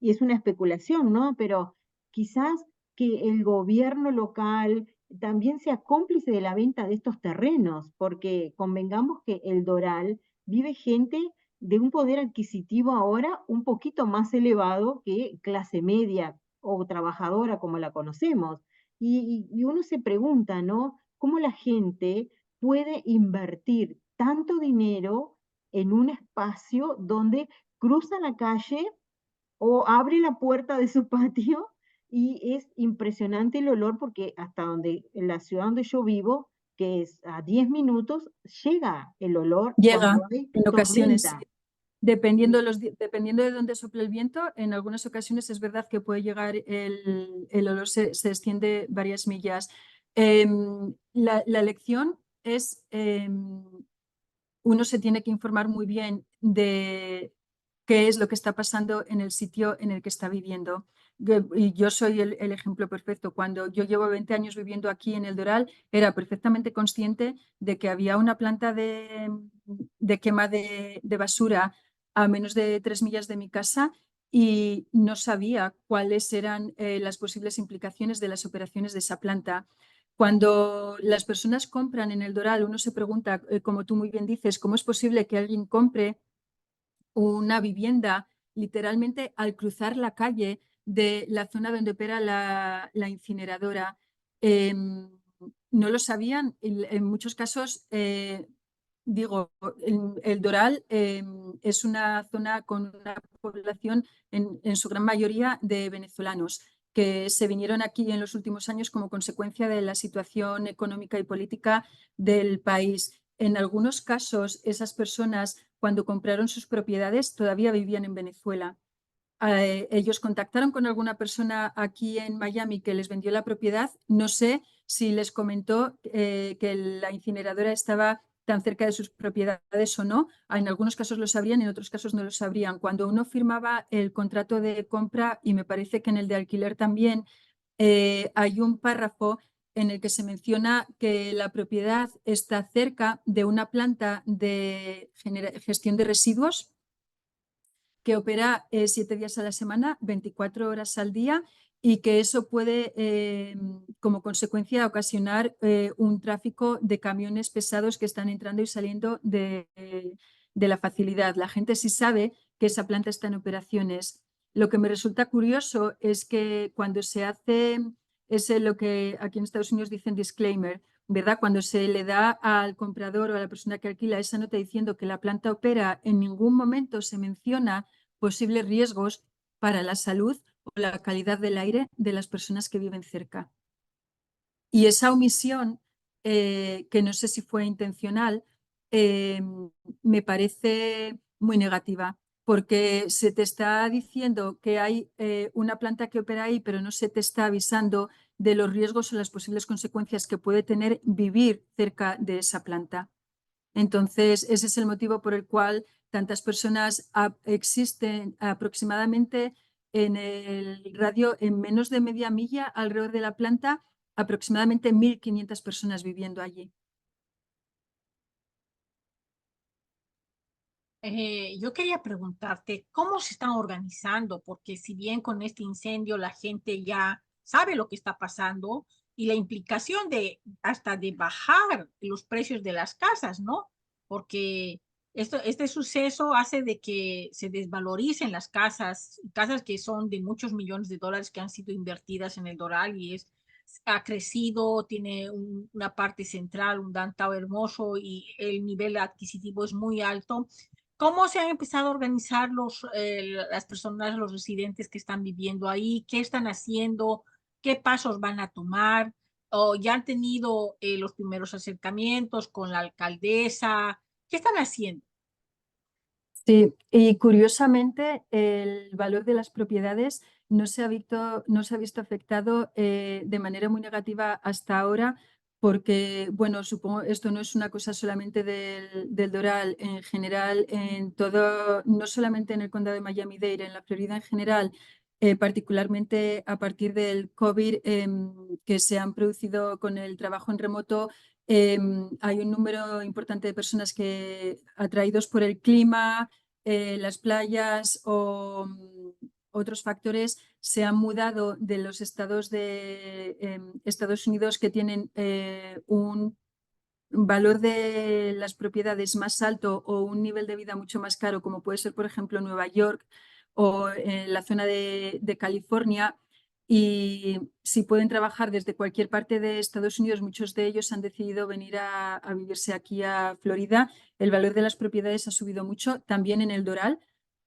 y es una especulación, ¿no? Pero quizás que el gobierno local también sea cómplice de la venta de estos terrenos, porque convengamos que el Doral vive gente de un poder adquisitivo ahora un poquito más elevado que clase media o trabajadora como la conocemos. Y uno se pregunta, ¿no? ¿Cómo la gente puede invertir tanto dinero en un espacio donde cruza la calle o abre la puerta de su patio y es impresionante el olor porque hasta donde, en la ciudad donde yo vivo, que es a 10 minutos, llega el olor cuando llega hay en ocasiones. tormenta. Dependiendo dependiendo de dónde sople el viento, en algunas ocasiones es verdad que puede llegar el olor, se extiende varias millas. La lección es, uno se tiene que informar muy bien de qué es lo que está pasando en el sitio en el que está viviendo. Y yo soy el ejemplo perfecto. Cuando yo llevo 20 años viviendo aquí en el Doral, era perfectamente consciente de que había una planta de quema de basura a menos de 3 millas de mi casa y no sabía cuáles eran las posibles implicaciones de las operaciones de esa planta. Cuando las personas compran en el Doral, uno se pregunta, como tú muy bien dices, ¿cómo es posible que alguien compre una vivienda literalmente al cruzar la calle de la zona donde opera la incineradora? No lo sabían. En muchos casos, digo, el Doral es una zona con una población en su gran mayoría de venezolanos, que se vinieron aquí en los últimos años como consecuencia de la situación económica y política del país. En algunos casos, esas personas, cuando compraron sus propiedades, todavía vivían en Venezuela. Ellos contactaron con alguna persona aquí en Miami que les vendió la propiedad. No sé si les comentó que la incineradora estaba tan cerca de sus propiedades o no. En algunos casos lo sabrían, en otros casos no lo sabrían. Cuando uno firmaba el contrato de compra, y me parece que en el de alquiler también, hay un párrafo en el que se menciona que la propiedad está cerca de una planta de gestión de residuos que opera 7 días a la semana, 24 horas al día, y que eso puede, como consecuencia, ocasionar un tráfico de camiones pesados que están entrando y saliendo de la facilidad. La gente sí sabe que esa planta está en operaciones. Lo que me resulta curioso es que cuando se hace, es lo que aquí en Estados Unidos dicen disclaimer, ¿verdad? Cuando se le da al comprador o a la persona que alquila esa nota diciendo que la planta opera, en ningún momento se menciona posibles riesgos para la salud o la calidad del aire de las personas que viven cerca. Y esa omisión, que no sé si fue intencional, me parece muy negativa, porque se te está diciendo que hay una planta que opera ahí, pero no se te está avisando de los riesgos o las posibles consecuencias que puede tener vivir cerca de esa planta. Entonces, ese es el motivo por el cual tantas personas existen aproximadamente en el radio, en menos de media milla alrededor de la planta, aproximadamente 1.500 personas viviendo allí. Yo quería preguntarte cómo se están organizando, porque si bien con este incendio la gente ya sabe lo que está pasando y la implicación de hasta de bajar los precios de las casas, ¿no? Porque este suceso hace de que se desvaloricen las casas que son de muchos millones de dólares que han sido invertidas en el Doral y ha crecido, tiene una parte central, un downtown hermoso y el nivel adquisitivo es muy alto. ¿Cómo se han empezado a organizar las personas, los residentes que están viviendo ahí? ¿Qué están haciendo? ¿Qué pasos van a tomar? ¿O ya han tenido los primeros acercamientos con la alcaldesa? ¿Qué están haciendo? Sí, y curiosamente el valor de las propiedades no se ha visto afectado de manera muy negativa hasta ahora, porque, bueno, supongo esto no es una cosa solamente del Doral, en general, en todo, no solamente en el condado de Miami-Dade, en la Florida en general, particularmente a partir del COVID, que se han producido con el trabajo en remoto. Hay un número importante de personas que, atraídos por el clima, las playas o otros factores, se han mudado de los estados de Estados Unidos que tienen un valor de las propiedades más alto o un nivel de vida mucho más caro, como puede ser, por ejemplo, Nueva York o la zona de California. Y si pueden trabajar desde cualquier parte de Estados Unidos, muchos de ellos han decidido venir a vivirse aquí a Florida. El valor de las propiedades ha subido mucho, también en el Doral.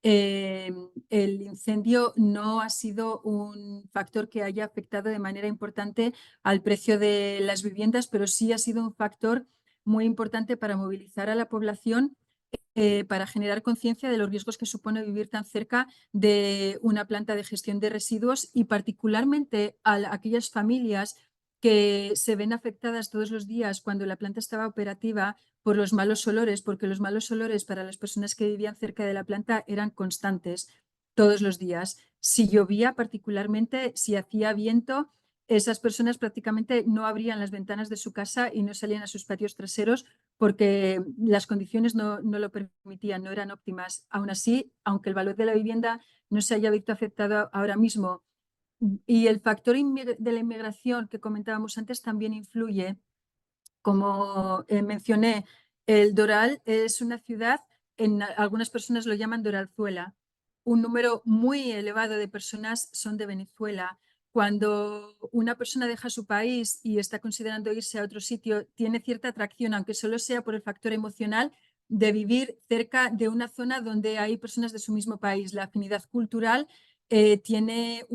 El incendio no ha sido un factor que haya afectado de manera importante al precio de las viviendas, pero sí ha sido un factor muy importante para movilizar a la población, para generar conciencia de los riesgos que supone vivir tan cerca de una planta de gestión de residuos, y particularmente a aquellas familias que se ven afectadas todos los días cuando la planta estaba operativa por los malos olores, porque los malos olores para las personas que vivían cerca de la planta eran constantes todos los días. Si llovía particularmente, si hacía viento, esas personas prácticamente no abrían las ventanas de su casa y no salían a sus patios traseros porque las condiciones no lo permitían, no eran óptimas. Aún así, aunque el valor de la vivienda no se haya visto afectado ahora mismo, y el factor de la inmigración que comentábamos antes también influye. Como mencioné, el Doral es una ciudad, algunas personas lo llaman Doralzuela. Un número muy elevado de personas son de Venezuela. Cuando una persona deja su país y está considerando irse a otro sitio, tiene cierta atracción, aunque solo sea por el factor emocional, de vivir cerca de una zona donde hay personas de su mismo país. La afinidad cultural tiene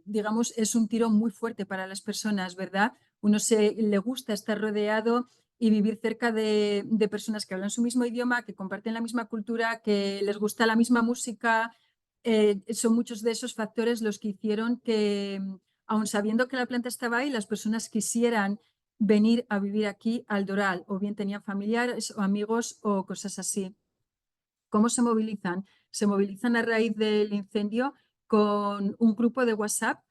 digamos, es un tiro muy fuerte para las personas, ¿verdad? Le gusta estar rodeado y vivir cerca de personas que hablan su mismo idioma, que comparten la misma cultura, que les gusta la misma música. Son muchos de esos factores los que hicieron que, aun sabiendo que la planta estaba ahí, las personas quisieran venir a vivir aquí al Doral, o bien tenían familiares o amigos o cosas así. ¿Cómo se movilizan? Se movilizan a raíz del incendio con un grupo de WhatsApp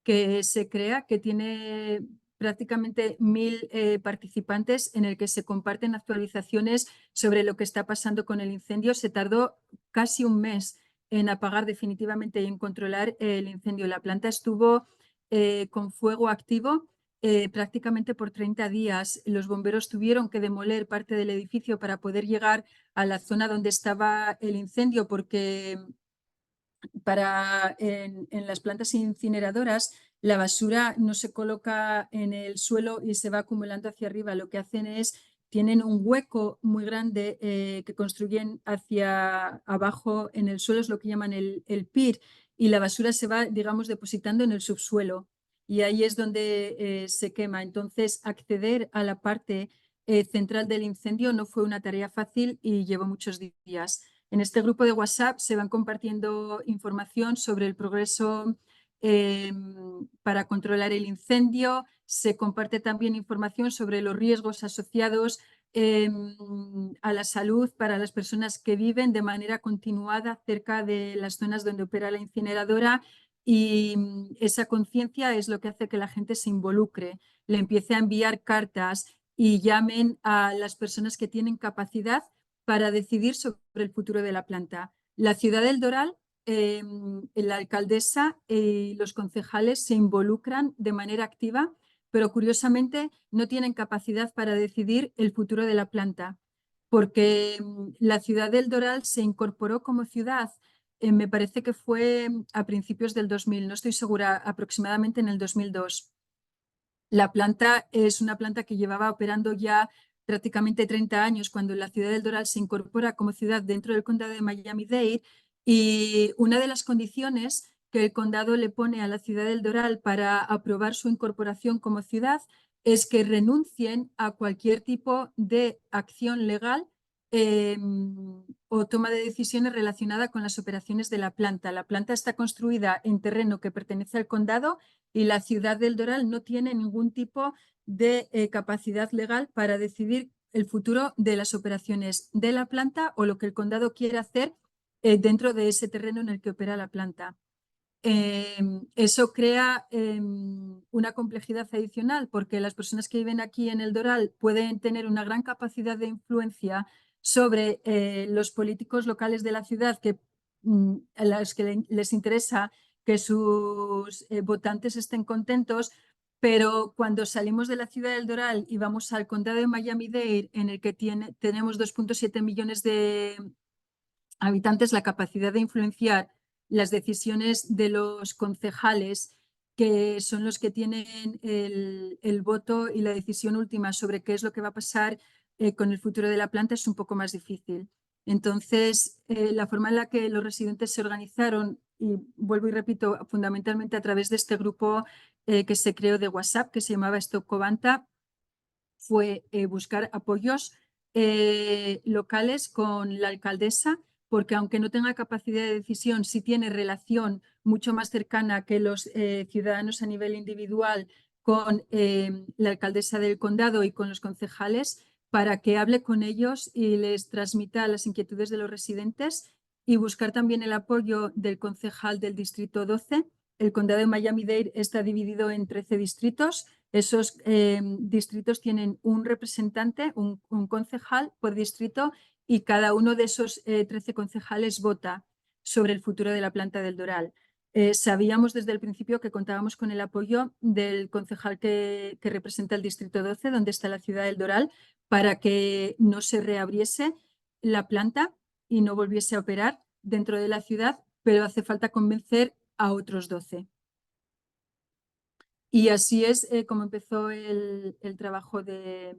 que se crea, que tiene prácticamente 1000 participantes, en el que se comparten actualizaciones sobre lo que está pasando con el incendio. Se tardó casi un mes en apagar definitivamente y en controlar el incendio. La planta estuvo con fuego activo prácticamente por 30 días. Los bomberos tuvieron que demoler parte del edificio para poder llegar a la zona donde estaba el incendio, porque en las plantas incineradoras la basura no se coloca en el suelo y se va acumulando hacia arriba. Lo que hacen es, tienen un hueco muy grande que construyen hacia abajo en el suelo, es lo que llaman el PIR, y la basura se va, digamos, depositando en el subsuelo. Y ahí es donde se quema. Entonces, acceder a la parte central del incendio no fue una tarea fácil y llevó muchos días. En este grupo de WhatsApp se van compartiendo información sobre el progreso para controlar el incendio. Se comparte también información sobre los riesgos asociados a la salud para las personas que viven de manera continuada cerca de las zonas donde opera la incineradora, y esa conciencia es lo que hace que la gente se involucre, le empiece a enviar cartas y llamen a las personas que tienen capacidad para decidir sobre el futuro de la planta. La ciudad del Doral, la alcaldesa y los concejales se involucran de manera activa, pero curiosamente no tienen capacidad para decidir el futuro de la planta, porque la ciudad del Doral se incorporó como ciudad, me parece que fue a principios del 2000, no estoy segura, aproximadamente en el 2002. La planta es una planta que llevaba operando ya prácticamente 30 años cuando la ciudad del Doral se incorpora como ciudad dentro del condado de Miami-Dade, y una de las condiciones que el condado le pone a la ciudad del Doral para aprobar su incorporación como ciudad es que renuncien a cualquier tipo de acción legal o toma de decisiones relacionada con las operaciones de la planta. La planta está construida en terreno que pertenece al condado y la ciudad del Doral no tiene ningún tipo de capacidad legal para decidir el futuro de las operaciones de la planta o lo que el condado quiere hacer dentro de ese terreno en el que opera la planta. Eso crea una complejidad adicional, porque las personas que viven aquí en el Doral pueden tener una gran capacidad de influencia sobre los políticos locales de la ciudad, a los que les interesa que sus votantes estén contentos. Pero cuando salimos de la ciudad del Doral y vamos al condado de Miami-Dade, en el que tenemos 2,7 millones de habitantes, la capacidad de influenciar las decisiones de los concejales, que son los que tienen el voto y la decisión última sobre qué es lo que va a pasar con el futuro de la planta, es un poco más difícil. Entonces, la forma en la que los residentes se organizaron, y vuelvo y repito, fundamentalmente a través de este grupo que se creó de WhatsApp, que se llamaba Stop Covanta, fue buscar apoyos locales con la alcaldesa, porque aunque no tenga capacidad de decisión, sí tiene relación mucho más cercana que los ciudadanos a nivel individual con la alcaldesa del condado y con los concejales, para que hable con ellos y les transmita las inquietudes de los residentes, y buscar también el apoyo del concejal del distrito 12. El condado de Miami-Dade está dividido en 13 distritos. Esos distritos tienen un representante, un concejal por distrito, y cada uno de esos 13 concejales vota sobre el futuro de la planta del Doral. Sabíamos desde el principio que contábamos con el apoyo del concejal que representa el distrito 12, donde está la ciudad del Doral, para que no se reabriese la planta y no volviese a operar dentro de la ciudad, pero hace falta convencer a otros 12. Y así es como empezó el trabajo de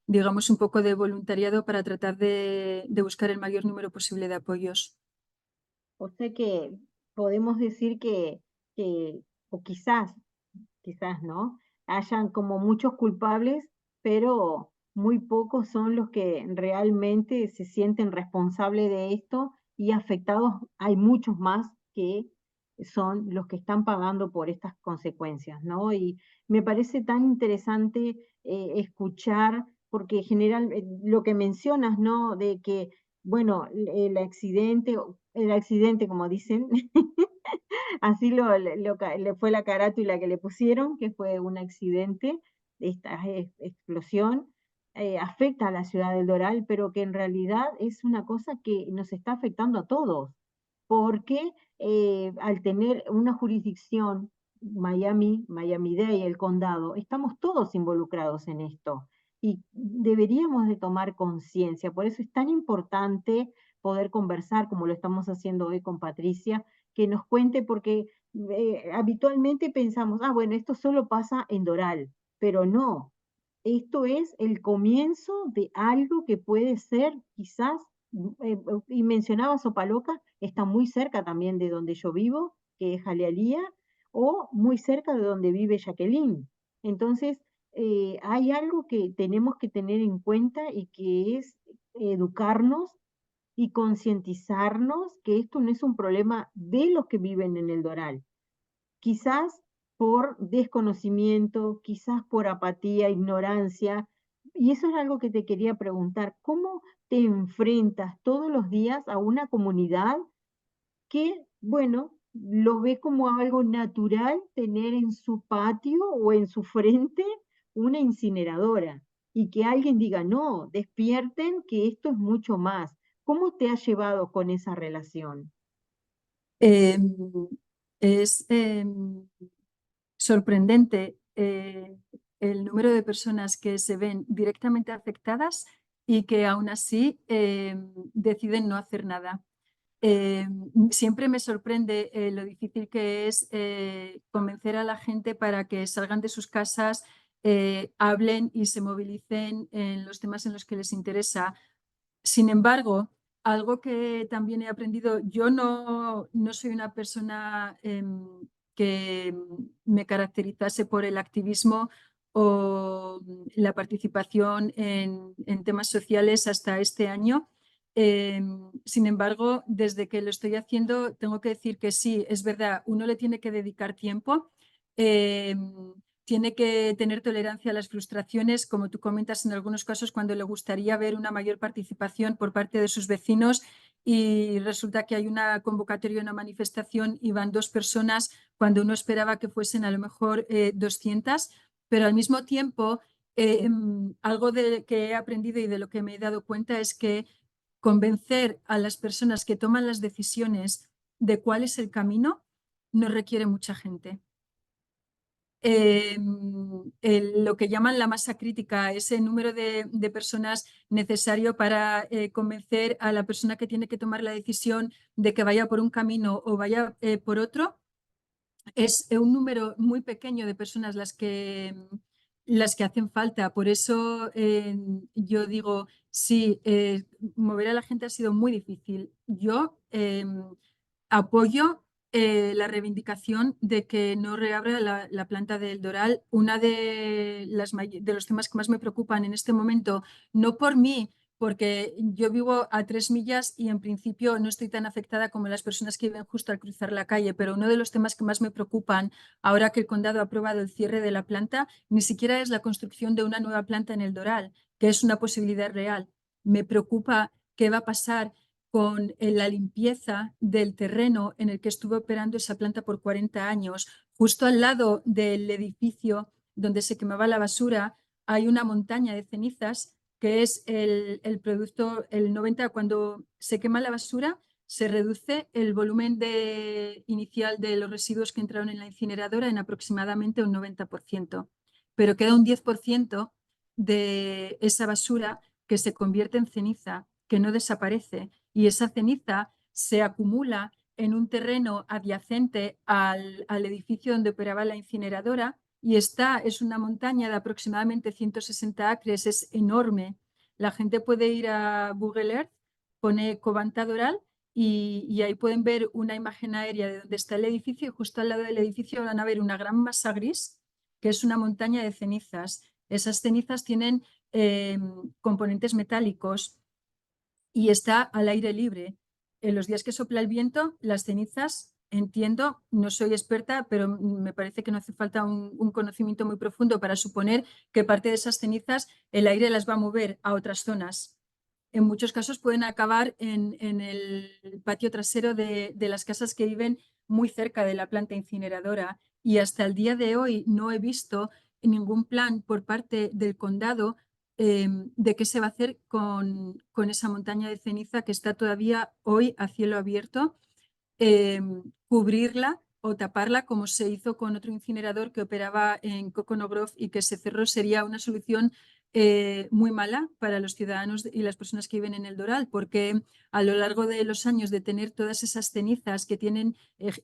digamos, un poco de voluntariado para tratar de buscar el mayor número posible de apoyos. O sea que podemos decir que o quizás, ¿no? Hayan como muchos culpables, pero muy pocos son los que realmente se sienten responsables de esto y afectados hay muchos más que son los que están pagando por estas consecuencias, ¿no? Y me parece tan interesante escuchar, porque general, lo que mencionas, ¿no? De que, bueno, el accidente, como dicen, así le fue la carátula que le pusieron, que fue un accidente, esta explosión, afecta a la ciudad del Doral, pero que en realidad es una cosa que nos está afectando a todos, porque al tener una jurisdicción, Miami-Dade, el condado, estamos todos involucrados en esto y deberíamos de tomar conciencia. Por eso es tan importante poder conversar, como lo estamos haciendo hoy con Patricia, que nos cuente, porque habitualmente pensamos, ah, bueno, esto solo pasa en Doral, pero no, esto es el comienzo de algo que puede ser quizás, y mencionaba Sopaloca, está muy cerca también de donde yo vivo, que es Jalealía, o muy cerca de donde vive Jacqueline. Entonces, hay algo que tenemos que tener en cuenta y que es educarnos y concientizarnos que esto no es un problema de los que viven en el Doral. Quizás por desconocimiento, quizás por apatía, ignorancia. Y eso es algo que te quería preguntar. ¿Cómo te enfrentas todos los días a una comunidad que, bueno, lo ve como algo natural tener en su patio o en su frente una incineradora y que alguien diga, no, despierten que esto es mucho más? ¿Cómo te has llevado con esa relación? Em, es sorprendente el número de personas que se ven directamente afectadas y que aún así deciden no hacer nada. Siempre me sorprende lo difícil que es convencer a la gente para que salgan de sus casas, hablen y se movilicen en los temas en los que les interesa. Sin embargo, algo que también he aprendido, yo no soy una persona que me caracterizase por el activismo o la participación en temas sociales hasta este año. Sin embargo, desde que lo estoy haciendo, tengo que decir que sí, es verdad, uno le tiene que dedicar tiempo. Tiene que tener tolerancia a las frustraciones, como tú comentas en algunos casos, cuando le gustaría ver una mayor participación por parte de sus vecinos y resulta que hay una convocatoria, una manifestación y van 2 personas cuando uno esperaba que fuesen a lo mejor 200, pero al mismo tiempo algo de que he aprendido y de lo que me he dado cuenta es que convencer a las personas que toman las decisiones de cuál es el camino no requiere mucha gente. Lo que llaman la masa crítica, ese número de personas necesario para convencer a la persona que tiene que tomar la decisión de que vaya por un camino o vaya por otro, es un número muy pequeño de personas las que hacen falta. Por eso yo digo, sí, mover a la gente ha sido muy difícil. Yo apoyo la reivindicación de que no reabra la planta del Doral. Una de los temas que más me preocupan en este momento, no por mí, porque yo vivo a 3 millas y en principio no estoy tan afectada como las personas que viven justo al cruzar la calle, pero uno de los temas que más me preocupan ahora que el condado ha aprobado el cierre de la planta, ni siquiera es la construcción de una nueva planta en el Doral, que es una posibilidad real. Me preocupa qué va a pasar con la limpieza del terreno en el que estuvo operando esa planta por 40 años. Justo al lado del edificio donde se quemaba la basura hay una montaña de cenizas que es el producto, el 90, cuando se quema la basura, se reduce el volumen inicial de los residuos que entraron en la incineradora en aproximadamente un 90%, pero queda un 10% de esa basura que se convierte en ceniza, que no desaparece, y esa ceniza se acumula en un terreno adyacente al edificio donde operaba la incineradora y es una montaña de aproximadamente 160 acres, es enorme. La gente puede ir a Google Earth, pone Covanta Doral y ahí pueden ver una imagen aérea de donde está el edificio y justo al lado del edificio van a ver una gran masa gris, que es una montaña de cenizas. Esas cenizas tienen componentes metálicos y está al aire libre. En los días que sopla el viento, las cenizas, entiendo, no soy experta, pero me parece que no hace falta un conocimiento muy profundo para suponer que parte de esas cenizas el aire las va a mover a otras zonas. En muchos casos pueden acabar en el patio trasero de las casas que viven muy cerca de la planta incineradora. Y hasta el día de hoy no he visto ningún plan por parte del condado de qué se va a hacer con esa montaña de ceniza que está todavía hoy a cielo abierto, cubrirla o taparla como se hizo con otro incinerador que operaba en Coconut Grove y que se cerró sería una solución muy mala para los ciudadanos y las personas que viven en el Doral, porque a lo largo de los años de tener todas esas cenizas que tienen,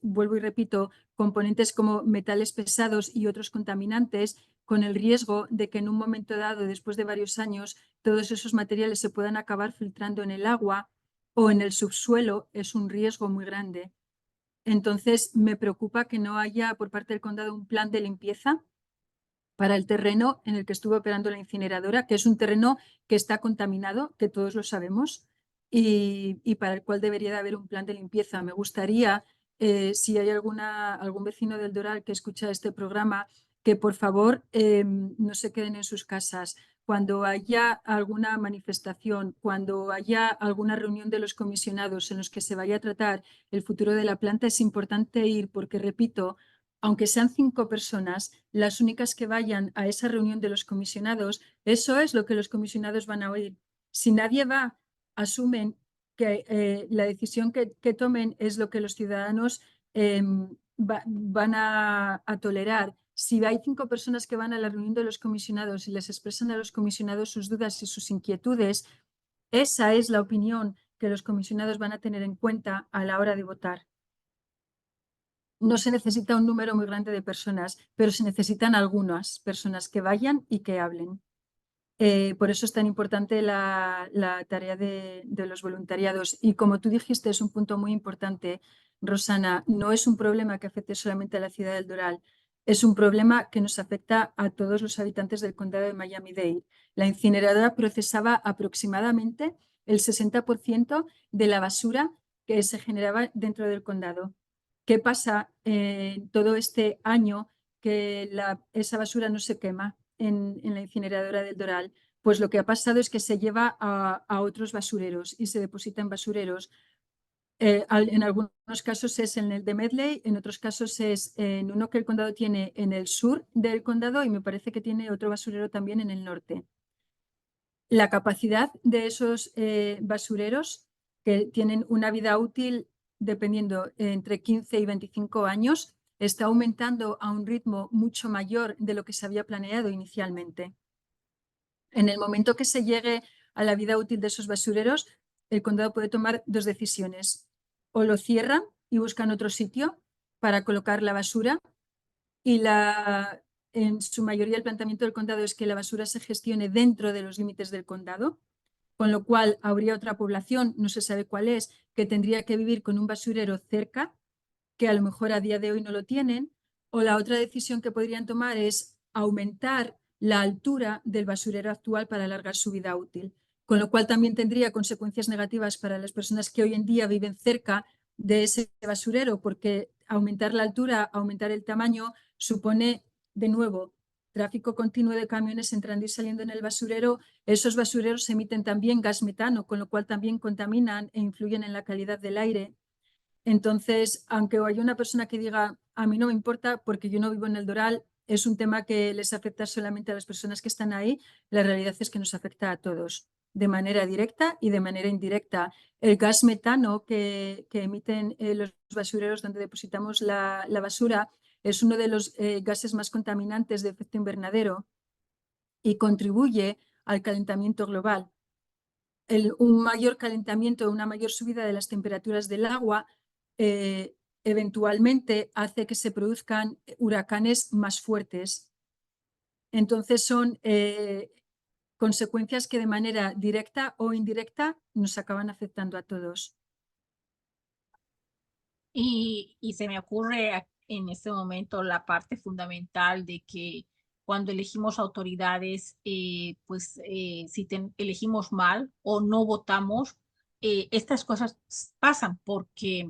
vuelvo y repito, componentes como metales pesados y otros contaminantes, con el riesgo de que en un momento dado, después de varios años, todos esos materiales se puedan acabar filtrando en el agua o en el subsuelo, es un riesgo muy grande. Entonces, me preocupa que no haya por parte del condado un plan de limpieza para el terreno en el que estuvo operando la incineradora, que es un terreno que está contaminado, que todos lo sabemos, y para el cual debería de haber un plan de limpieza. Me gustaría, si hay algún vecino del Doral que escucha este programa, que por favor no se queden en sus casas. Cuando haya alguna manifestación, cuando haya alguna reunión de los comisionados en los que se vaya a tratar el futuro de la planta, es importante ir porque, repito, aunque sean 5 personas, las únicas que vayan a esa reunión de los comisionados, eso es lo que los comisionados van a oír. Si nadie va, asumen que la decisión que tomen es lo que los ciudadanos van a tolerar. Si hay 5 personas que van a la reunión de los comisionados y les expresan a los comisionados sus dudas y sus inquietudes, esa es la opinión que los comisionados van a tener en cuenta a la hora de votar. No se necesita un número muy grande de personas, pero se necesitan algunas personas que vayan y que hablen. Por eso es tan importante la tarea de los voluntariados. Y como tú dijiste, es un punto muy importante, Rosana, no es un problema que afecte solamente a la ciudad del Doral, es un problema que nos afecta a todos los habitantes del condado de Miami-Dade. La incineradora procesaba aproximadamente el 60% de la basura que se generaba dentro del condado. ¿Qué pasa todo este año que esa basura no se quema en la incineradora del Doral? Pues lo que ha pasado es que se lleva a otros basureros y se deposita en basureros. En algunos casos es en el de Medley, en otros casos es en uno que el condado tiene en el sur del condado y me parece que tiene otro basurero también en el norte. La capacidad de esos basureros, que tienen una vida útil dependiendo entre 15 y 25 años, está aumentando a un ritmo mucho mayor de lo que se había planeado inicialmente. En el momento que se llegue a la vida útil de esos basureros, el condado puede tomar 2 decisiones. O lo cierran y buscan otro sitio para colocar la basura y en su mayoría el planteamiento del condado es que la basura se gestione dentro de los límites del condado, con lo cual habría otra población, no se sabe cuál es, que tendría que vivir con un basurero cerca, que a lo mejor a día de hoy no lo tienen, o la otra decisión que podrían tomar es aumentar la altura del basurero actual para alargar su vida útil, con lo cual también tendría consecuencias negativas para las personas que hoy en día viven cerca de ese basurero, porque aumentar la altura, aumentar el tamaño, supone, de nuevo, tráfico continuo de camiones entrando y saliendo en el basurero. Esos basureros emiten también gas metano, con lo cual también contaminan e influyen en la calidad del aire. Entonces, aunque haya una persona que diga, a mí no me importa porque yo no vivo en el Doral, es un tema que les afecta solamente a las personas que están ahí, la realidad es que nos afecta a todos, de manera directa y de manera indirecta. El gas metano que emiten los basureros donde depositamos la basura es uno de los gases más contaminantes de efecto invernadero y contribuye al calentamiento global. Un mayor calentamiento, una mayor subida de las temperaturas del agua eventualmente hace que se produzcan huracanes más fuertes Entonces son consecuencias que de manera directa o indirecta nos acaban afectando a todos. Y se me ocurre en este momento la parte fundamental de que cuando elegimos autoridades, pues si elegimos mal o no votamos, estas cosas pasan porque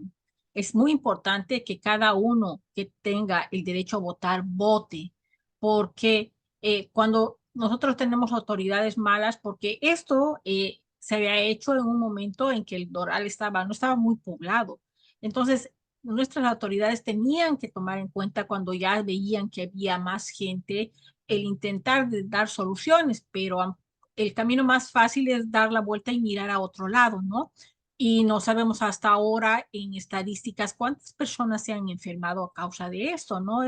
es muy importante que cada uno que tenga el derecho a votar vote, porque cuando nosotros tenemos autoridades malas, porque esto se había hecho en un momento en que el Doral no estaba muy poblado. Entonces, nuestras autoridades tenían que tomar en cuenta cuando ya veían que había más gente el intentar dar soluciones, pero el camino más fácil es dar la vuelta y mirar a otro lado, ¿no? Y no sabemos hasta ahora en estadísticas cuántas personas se han enfermado a causa de esto, ¿no?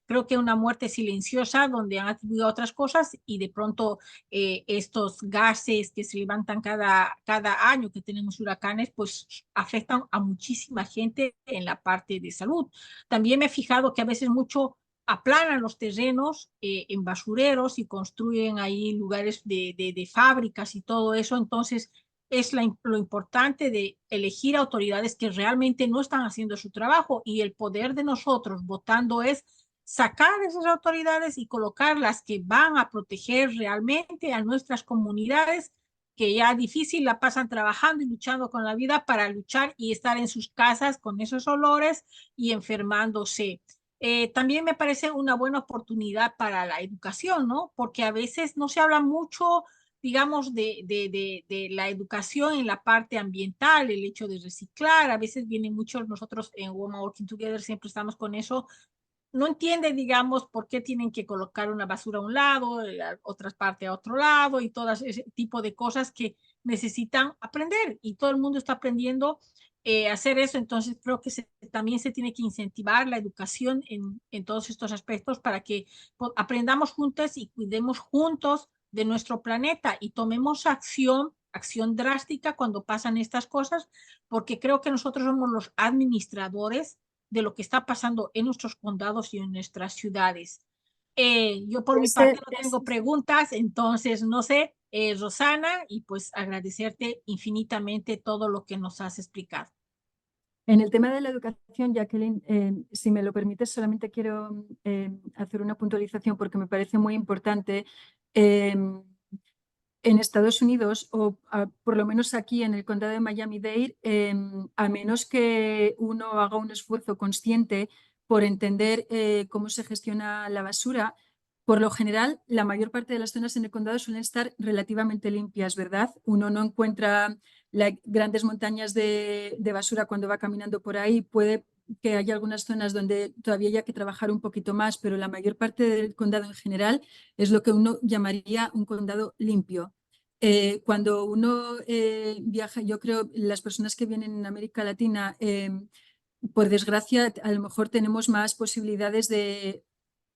Creo que una muerte silenciosa donde han atribuido a otras cosas y de pronto estos gases que se levantan cada año que tenemos huracanes, pues afectan a muchísima gente en la parte de salud. También me he fijado que a veces mucho aplanan los terrenos en basureros y construyen ahí lugares de fábricas y todo eso. Entonces, es lo importante de elegir autoridades que realmente no están haciendo su trabajo y el poder de nosotros votando es sacar esas autoridades y colocarlas que van a proteger realmente a nuestras comunidades que ya difícil la pasan trabajando y luchando con la vida para luchar y estar en sus casas con esos olores y enfermándose. También me parece una buena oportunidad para la educación, ¿no? Porque a veces no se habla mucho, digamos, de la educación en la parte ambiental, el hecho de reciclar. A veces vienen muchos, nosotros en Women Working Together siempre estamos con eso, no entiende, digamos, por qué tienen que colocar una basura a un lado, la otra parte a otro lado y todo ese tipo de cosas que necesitan aprender y todo el mundo está aprendiendo a hacer eso. Entonces creo que también se tiene que incentivar la educación en todos estos aspectos para que aprendamos juntos y cuidemos juntos de nuestro planeta y tomemos acción drástica cuando pasan estas cosas, porque creo que nosotros somos los administradores de lo que está pasando en nuestros condados y en nuestras ciudades. Yo por mi parte no tengo preguntas, entonces no sé, Rosana, y pues agradecerte infinitamente todo lo que nos has explicado. En el tema de la educación, Jacqueline, si me lo permites, solamente quiero hacer una puntualización porque me parece muy importante. En Estados Unidos, o por lo menos aquí en el condado de Miami-Dade, a menos que uno haga un esfuerzo consciente por entender cómo se gestiona la basura, por lo general, la mayor parte de las zonas en el condado suelen estar relativamente limpias, ¿verdad? Uno no encuentra grandes montañas de basura cuando va caminando por ahí. Puede que haya algunas zonas donde todavía haya que trabajar un poquito más, pero la mayor parte del condado en general es lo que uno llamaría un condado limpio. Cuando uno viaja, yo creo las personas que vienen en América Latina, por desgracia, a lo mejor tenemos más posibilidades de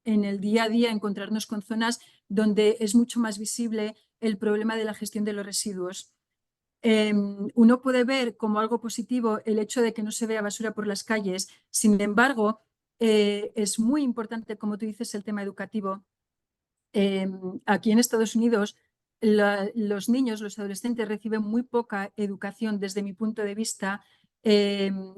en el día a día encontrarnos con zonas donde es mucho más visible el problema de la gestión de los residuos. Uno puede ver como algo positivo el hecho de que no se vea basura por las calles. Sin embargo, es muy importante, como tú dices, el tema educativo. Aquí en Estados Unidos, los niños, los adolescentes reciben muy poca educación desde mi punto de vista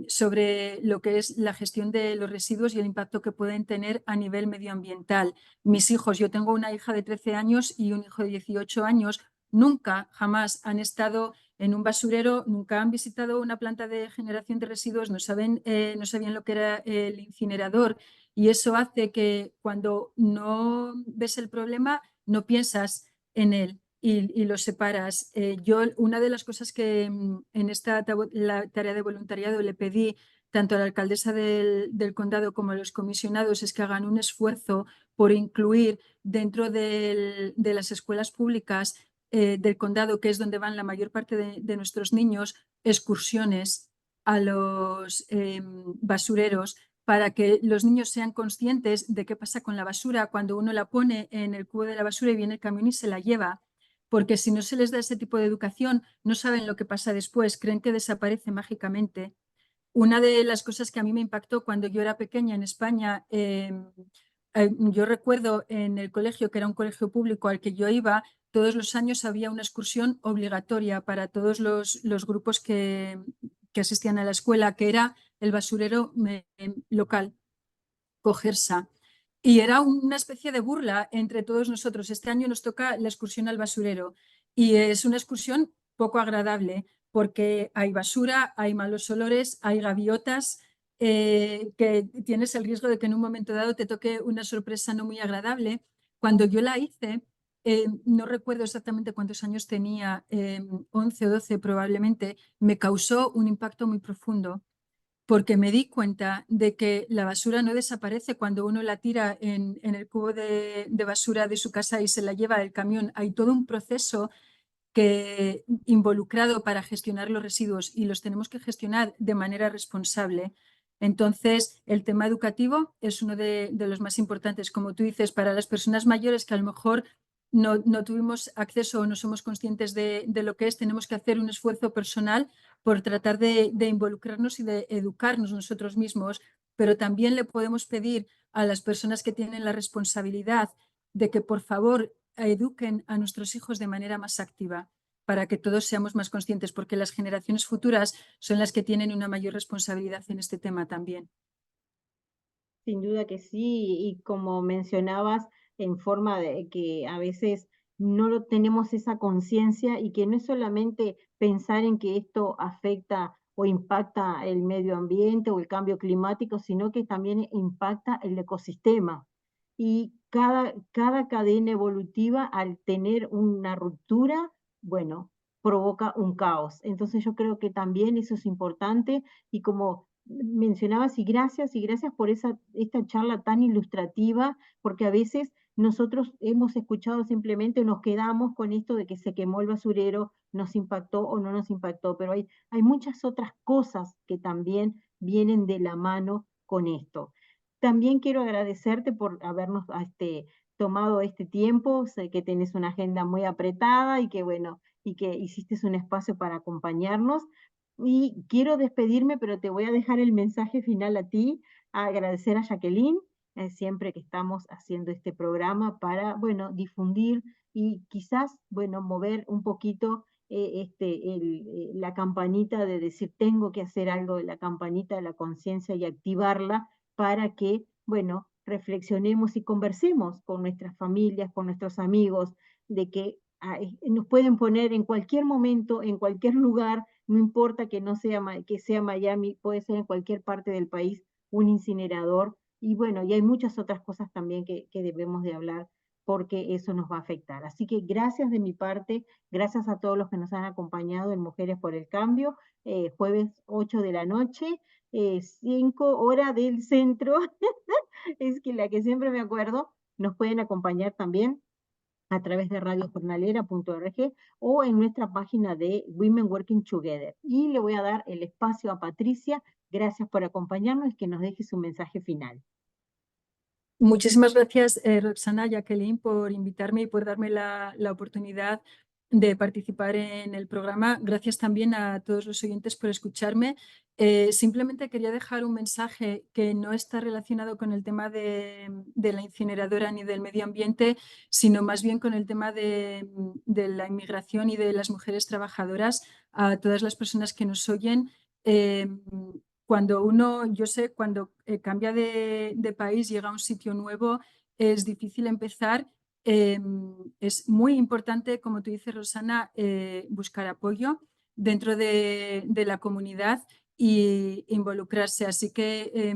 sobre lo que es la gestión de los residuos y el impacto que pueden tener a nivel medioambiental. Mis hijos, yo tengo una hija de 13 años y un hijo de 18 años, nunca, jamás han estado en un basurero, nunca han visitado una planta de generación de residuos, no sabían lo que era el incinerador. Y eso hace que cuando no ves el problema, no piensas en él y lo separas. Una de las cosas que en la tarea de voluntariado le pedí tanto a la alcaldesa del condado como a los comisionados es que hagan un esfuerzo por incluir dentro de las escuelas públicas del condado, que es donde van la mayor parte de nuestros niños, excursiones a los basureros para que los niños sean conscientes de qué pasa con la basura cuando uno la pone en el cubo de la basura y viene el camión y se la lleva. Porque si no se les da ese tipo de educación, no saben lo que pasa después, creen que desaparece mágicamente. Una de las cosas que a mí me impactó cuando yo era pequeña en España, yo recuerdo en el colegio, que era un colegio público al que yo iba, todos los años había una excursión obligatoria para todos los grupos que asistían a la escuela, que era el basurero local, Cogersa. Y era una especie de burla entre todos nosotros. Este año nos toca la excursión al basurero y es una excursión poco agradable porque hay basura, hay malos olores, hay gaviotas, que tienes el riesgo de que en un momento dado te toque una sorpresa no muy agradable. Cuando yo la hice, no recuerdo exactamente cuántos años tenía, 11 o 12 probablemente, me causó un impacto muy profundo porque me di cuenta de que la basura no desaparece cuando uno la tira en el cubo de basura de su casa y se la lleva el camión. Hay todo un proceso involucrado para gestionar los residuos y los tenemos que gestionar de manera responsable. Entonces, el tema educativo es uno de los más importantes, como tú dices, para las personas mayores que a lo mejor no tuvimos acceso o no somos conscientes de lo que es, tenemos que hacer un esfuerzo personal por tratar de involucrarnos y de educarnos nosotros mismos, pero también le podemos pedir a las personas que tienen la responsabilidad de que por favor eduquen a nuestros hijos de manera más activa para que todos seamos más conscientes, porque las generaciones futuras son las que tienen una mayor responsabilidad en este tema también. Sin duda que sí, y como mencionabas, en forma de que a veces no lo tenemos esa conciencia y que no es solamente pensar en que esto afecta o impacta el medio ambiente o el cambio climático, sino que también impacta el ecosistema. Y cada cadena evolutiva, al tener una ruptura, bueno, provoca un caos. Entonces yo creo que también eso es importante y como mencionabas, y gracias por esta charla tan ilustrativa, porque a veces nosotros hemos escuchado simplemente, nos quedamos con esto de que se quemó el basurero, nos impactó o no nos impactó, pero hay muchas otras cosas que también vienen de la mano con esto. También quiero agradecerte por habernos tomado este tiempo, sé que tenés una agenda muy apretada y que bueno, y que hiciste un espacio para acompañarnos. Y quiero despedirme, pero te voy a dejar el mensaje final a ti, a agradecer a Jacqueline, siempre que estamos haciendo este programa para, bueno, difundir y quizás, bueno, mover un poquito la campanita de decir, tengo que hacer algo, la campanita de la conciencia y activarla para que, bueno, reflexionemos y conversemos con nuestras familias, con nuestros amigos, de que nos pueden poner en cualquier momento, en cualquier lugar, no importa que no sea, que sea Miami, puede ser en cualquier parte del país, un incinerador. Y bueno, y hay muchas otras cosas también que debemos de hablar porque eso nos va a afectar. Así que gracias de mi parte, gracias a todos los que nos han acompañado en Mujeres por el Cambio, jueves 8 de la noche, 5 horas del centro, es que la que siempre me acuerdo, nos pueden acompañar también a través de radiojornalera.org o en nuestra página de Women Working Together. Y le voy a dar el espacio a Patricia. Gracias por acompañarnos y que nos deje su mensaje final. Muchísimas gracias, Roxana, Jacqueline, por invitarme y por darme la oportunidad de participar en el programa. Gracias también a todos los oyentes por escucharme. Simplemente quería dejar un mensaje que no está relacionado con el tema de la incineradora ni del medio ambiente, sino más bien con el tema de la inmigración y de las mujeres trabajadoras. A todas las personas que nos oyen, cuando uno, yo sé, cuando cambia de país, llega a un sitio nuevo, es difícil empezar. Es muy importante, como tú dices, Rosana, buscar apoyo dentro de la comunidad e involucrarse. Así que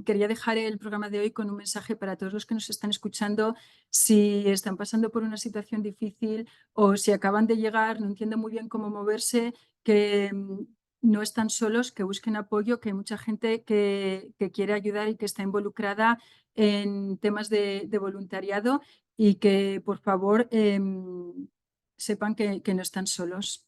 quería dejar el programa de hoy con un mensaje para todos los que nos están escuchando. Si están pasando por una situación difícil o si acaban de llegar, no entienden muy bien cómo moverse, que no están solos, que busquen apoyo, que hay mucha gente que quiere ayudar y que está involucrada en temas de voluntariado y que por favor sepan que no están solos.